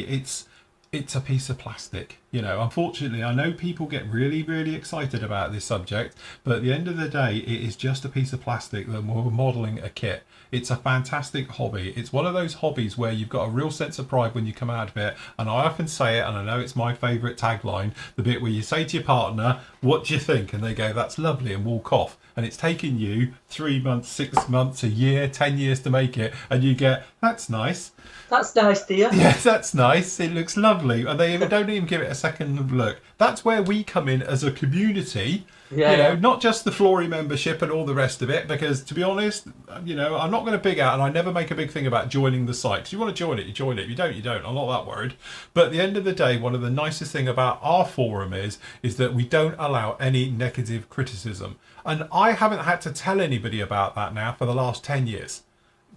Speaker 2: it's a piece of plastic. You know, unfortunately, I know people get really, really excited about this subject, but at the end of the day, it is just a piece of plastic that we're modelling a kit. It's a fantastic hobby. It's one of those hobbies where you've got a real sense of pride when you come out of it. And I often say it, and I know it's my favourite tagline, the bit where you say to your partner, what do you think? And they go, that's lovely, and walk off. And it's taken you 3 months, 6 months, a year, 10 years to make it. And you get, that's nice.
Speaker 1: That's nice, dear.
Speaker 2: Yes, that's nice. It looks lovely. And they don't even give it a second look. That's where we come in as a community. Yeah, you know, not just the Flory membership and all the rest of it, because to be honest, you know, I'm not going to big out and I never make a big thing about joining the site. Because you want to join it, you join it. If you don't, you don't. I'm not that worried. But at the end of the day, one of the nicest thing about our forum is that we don't allow any negative criticism. And I haven't had to tell anybody about that now for the last 10 years.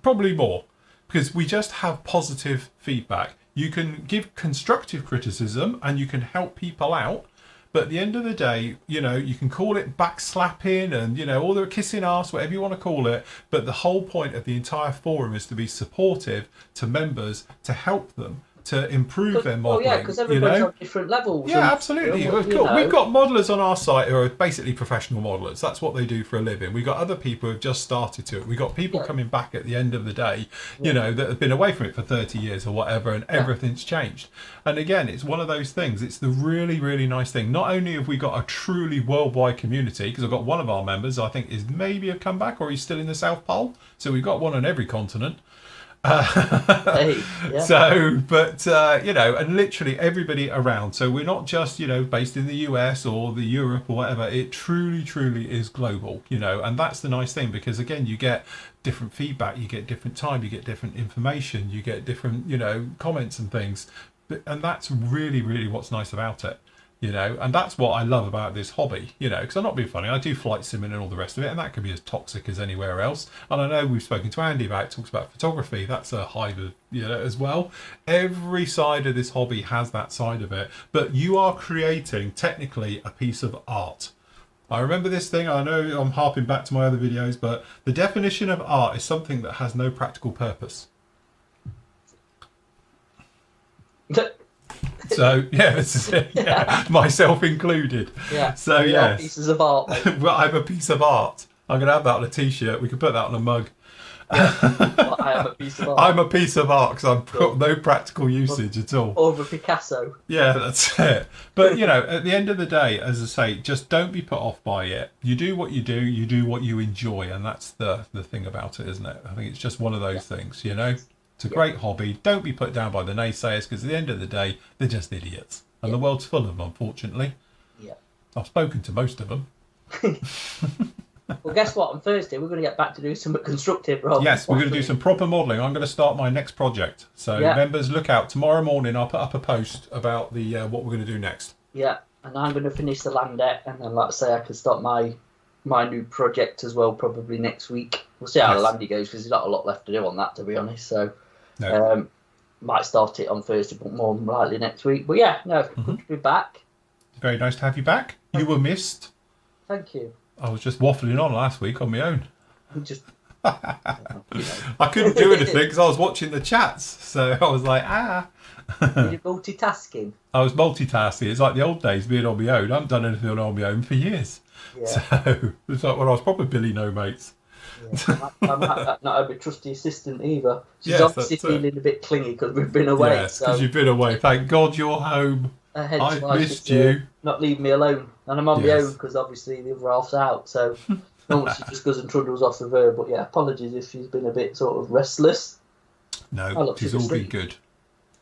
Speaker 2: Probably more. Because we just have positive feedback. You can give constructive criticism and you can help people out. But at the end of the day, you know, you can call it backslapping and, you know, all the kissing ass, whatever you want to call it. But the whole point of the entire forum is to be supportive to members, to help them, to improve their modelling.
Speaker 1: Oh, yeah, because everybody's on different levels.
Speaker 2: Yeah, absolutely. We've got modelers on our site who are basically professional modelers. That's what they do for a living. We've got other people who have just started to it. We've got people coming back at the end of the day, you know, that have been away from it for 30 years or whatever, and everything's changed. And again, it's one of those things. It's the really, really nice thing. Not only have we got a truly worldwide community, because I've got one of our members, I think, is maybe have come back or he's still in the South Pole. So we've got one on every continent. So, but you know, and literally everybody around. So we're not just, you know, based in the US or the Europe or whatever. It truly, truly is global, you know, and that's the nice thing because again, you get different feedback, you get different time, you get different information, you get different, you know, comments and things, and that's really, really what's nice about it. You know, and that's what I love about this hobby, you know, because I'm not being funny. I do flight simming and all the rest of it, and that can be as toxic as anywhere else. And I know we've spoken to Andy about it, talks about photography. That's a hive of, you know, as well. Every side of this hobby has that side of it. But you are creating, technically, a piece of art. I remember this thing, I know I'm harping back to my other videos, but the definition of art is something that has no practical purpose. So yeah, this is it. Yeah, myself included.
Speaker 1: Yeah.
Speaker 2: So yes,
Speaker 1: pieces of art.
Speaker 2: Well, I'm a piece of art. I'm gonna have that on a T-shirt. We could put that on a mug.
Speaker 1: But I am a piece of art.
Speaker 2: I'm a piece of art because I've got no practical usage at all.
Speaker 1: Over Picasso.
Speaker 2: Yeah, that's it. But, you know, at the end of the day, as I say, just don't be put off by it. You do what you do what you enjoy, and that's the thing about it, isn't it? I think it's just one of those things, you know? It's a great hobby. Don't be put down by the naysayers, because at the end of the day, they're just idiots. And the world's full of them, unfortunately.
Speaker 1: Yeah.
Speaker 2: I've spoken to most of them.
Speaker 1: Well, guess what? On Thursday, we're going to get back to do something constructive, Rob.
Speaker 2: Yes, we're going to do some proper modelling. I'm going to start my next project. So, members, look out. Tomorrow morning, I'll put up a post about the what we're going to do next.
Speaker 1: Yeah, and I'm going to finish the land deck, and then, like I say, I can start my new project as well, probably next week. We'll see how the landy goes, because there's not a lot left to do on that, to be honest. So, might start it on Thursday, but more than likely next week. But yeah, no, good to be back.
Speaker 2: Very nice to have you back. You were missed.
Speaker 1: Thank you.
Speaker 2: I was just waffling on last week on my own.
Speaker 1: Just,
Speaker 2: I couldn't do anything because I was watching the chats. So I was like,
Speaker 1: You're multitasking.
Speaker 2: I was multitasking. It's like the old days being on my own. I haven't done anything on my own for years.
Speaker 1: Yeah.
Speaker 2: So it's like when I was probably Billy No Mates.
Speaker 1: Yeah. I'm not a trusty assistant either. She's
Speaker 2: Yes,
Speaker 1: obviously feeling a bit clingy because we've been away.
Speaker 2: Yes, because you've been away. Thank God you're home. I've missed you.
Speaker 1: Not leave me alone. And I'm on my own because obviously the other half's out. So normally she just goes and trundles off with her. But yeah, apologies if she's been a bit sort of restless.
Speaker 2: No, she's all been good.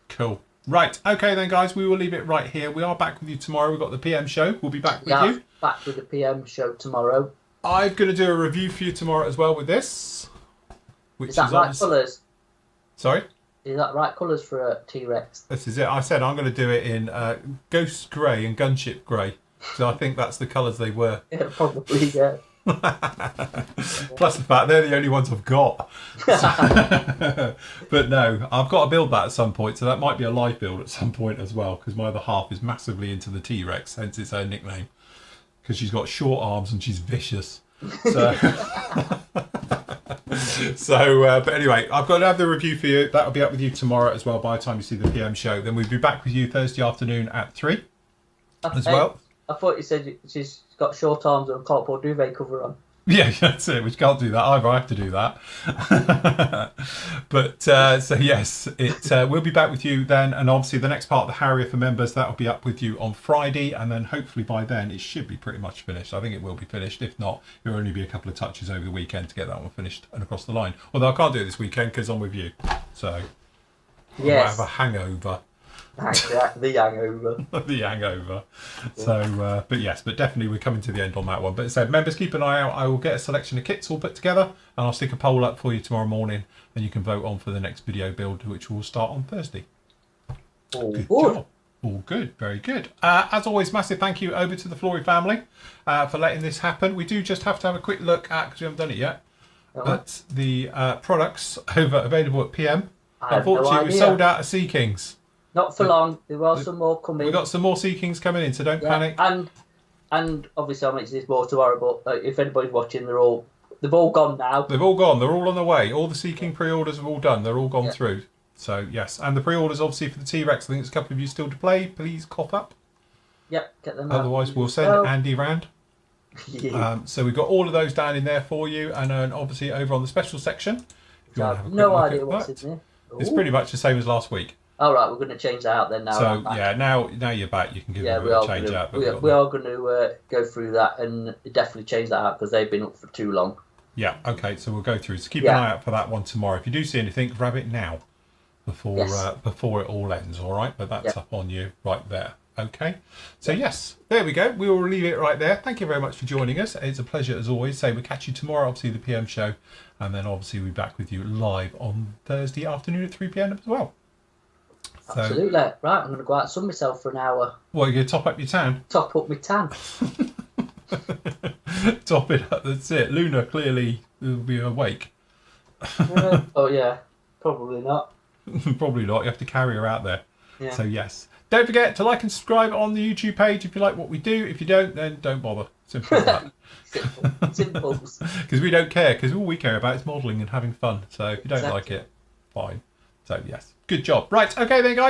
Speaker 2: Cool. Right, okay then guys, we will leave it right here. We are back with you tomorrow. We've got the PM show. We'll be back with you.
Speaker 1: Back with the PM show tomorrow.
Speaker 2: I'm going to do a review for you tomorrow as well with this.
Speaker 1: Is that right colours?
Speaker 2: Sorry?
Speaker 1: Is that right colours for a T-Rex?
Speaker 2: This is it. I said I'm going to do it in Ghost Grey and Gunship Grey. So I think that's the colours they were.
Speaker 1: Yeah, probably, yeah.
Speaker 2: Plus the fact they're the only ones I've got. But no, I've got to build that at some point. So that might be a live build at some point as well. Because my other half is massively into the T-Rex, hence its own nickname. Because she's got short arms and she's vicious. So, but anyway, I've got to have the review for you. That'll be up with you tomorrow as well by the time you see the PM show. Then we'll be back with you Thursday afternoon at 3 as well. I
Speaker 1: thought you said she's got short arms and can't put a duvet cover on.
Speaker 2: Yeah, that's it. We can't do that either. I have to do that. But so yes, we'll be back with you then, and obviously the next part of the Harrier for members that'll be up with you on Friday, and then hopefully by then it should be pretty much finished. I think it will be finished. If not, it'll only be a couple of touches over the weekend to get that one finished and across the line. Although I can't do it this weekend because I'm with you, so I might have a hangover.
Speaker 1: The hangover.
Speaker 2: The hangover. So, but definitely we're coming to the end on that one. But so members, keep an eye out. I will get a selection of kits all put together, and I'll stick a poll up for you tomorrow morning, and you can vote on for the next video build, which will start on Thursday. Good job. All good, very good. As always, massive thank you over to the Flory family for letting this happen. We do just have to have a quick look at, because we haven't done it yet, but the products available at PM. Unfortunately, we sold out of Sea Kings.
Speaker 1: Not for long. There are some more coming.
Speaker 2: We've got some more Sea Kings coming in, so don't panic.
Speaker 1: And obviously I'll mention this more tomorrow, but if anybody's watching, they've all gone now.
Speaker 2: They've all gone. They're all on the way. All the Sea King pre-orders have all done. They're all gone through. So, yes. And the pre-orders, obviously, for the T-Rex, I think there's a couple of you still to play. Please cough up.
Speaker 1: Yep, get them
Speaker 2: Otherwise, we'll send Andy round. So we've got all of those down in there for you. And obviously, over on the special section, if you want to have a quick
Speaker 1: no
Speaker 2: look
Speaker 1: idea
Speaker 2: at
Speaker 1: what's
Speaker 2: that,
Speaker 1: in there.
Speaker 2: it's pretty much the same as last week.
Speaker 1: All right, we're going to change that out then now.
Speaker 2: So, yeah, now you're back. You can give it a change out.
Speaker 1: We are going to go through that and definitely change that out because they've been up for too long.
Speaker 2: Yeah, okay, so we'll go through. So keep an eye out for that one tomorrow. If you do see anything, grab it now before it all ends, all right? But that's up on you right there, okay? So, yes, there we go. We will leave it right there. Thank you very much for joining us. It's a pleasure as always. So we'll catch you tomorrow, obviously, the PM show. And then, obviously, we'll be back with you live on Thursday afternoon at 3 PM as well. So,
Speaker 1: absolutely. Right, I'm going to go out and sun myself for an hour.
Speaker 2: What, you're going to top up your tan?
Speaker 1: Top up my tan.
Speaker 2: Top it up, that's it. Luna clearly will be awake.
Speaker 1: Oh, yeah. Probably not.
Speaker 2: Probably not. You have to carry her out there.
Speaker 1: Yeah.
Speaker 2: So, yes. Don't forget to like and subscribe on the YouTube page if you like what we do. If you don't, then don't bother. Simple as that.
Speaker 1: Simple.
Speaker 2: Because we don't care, because all we care about is modelling and having fun. So if you don't like it, fine. So, yes. Good job. Right, okay then, guys.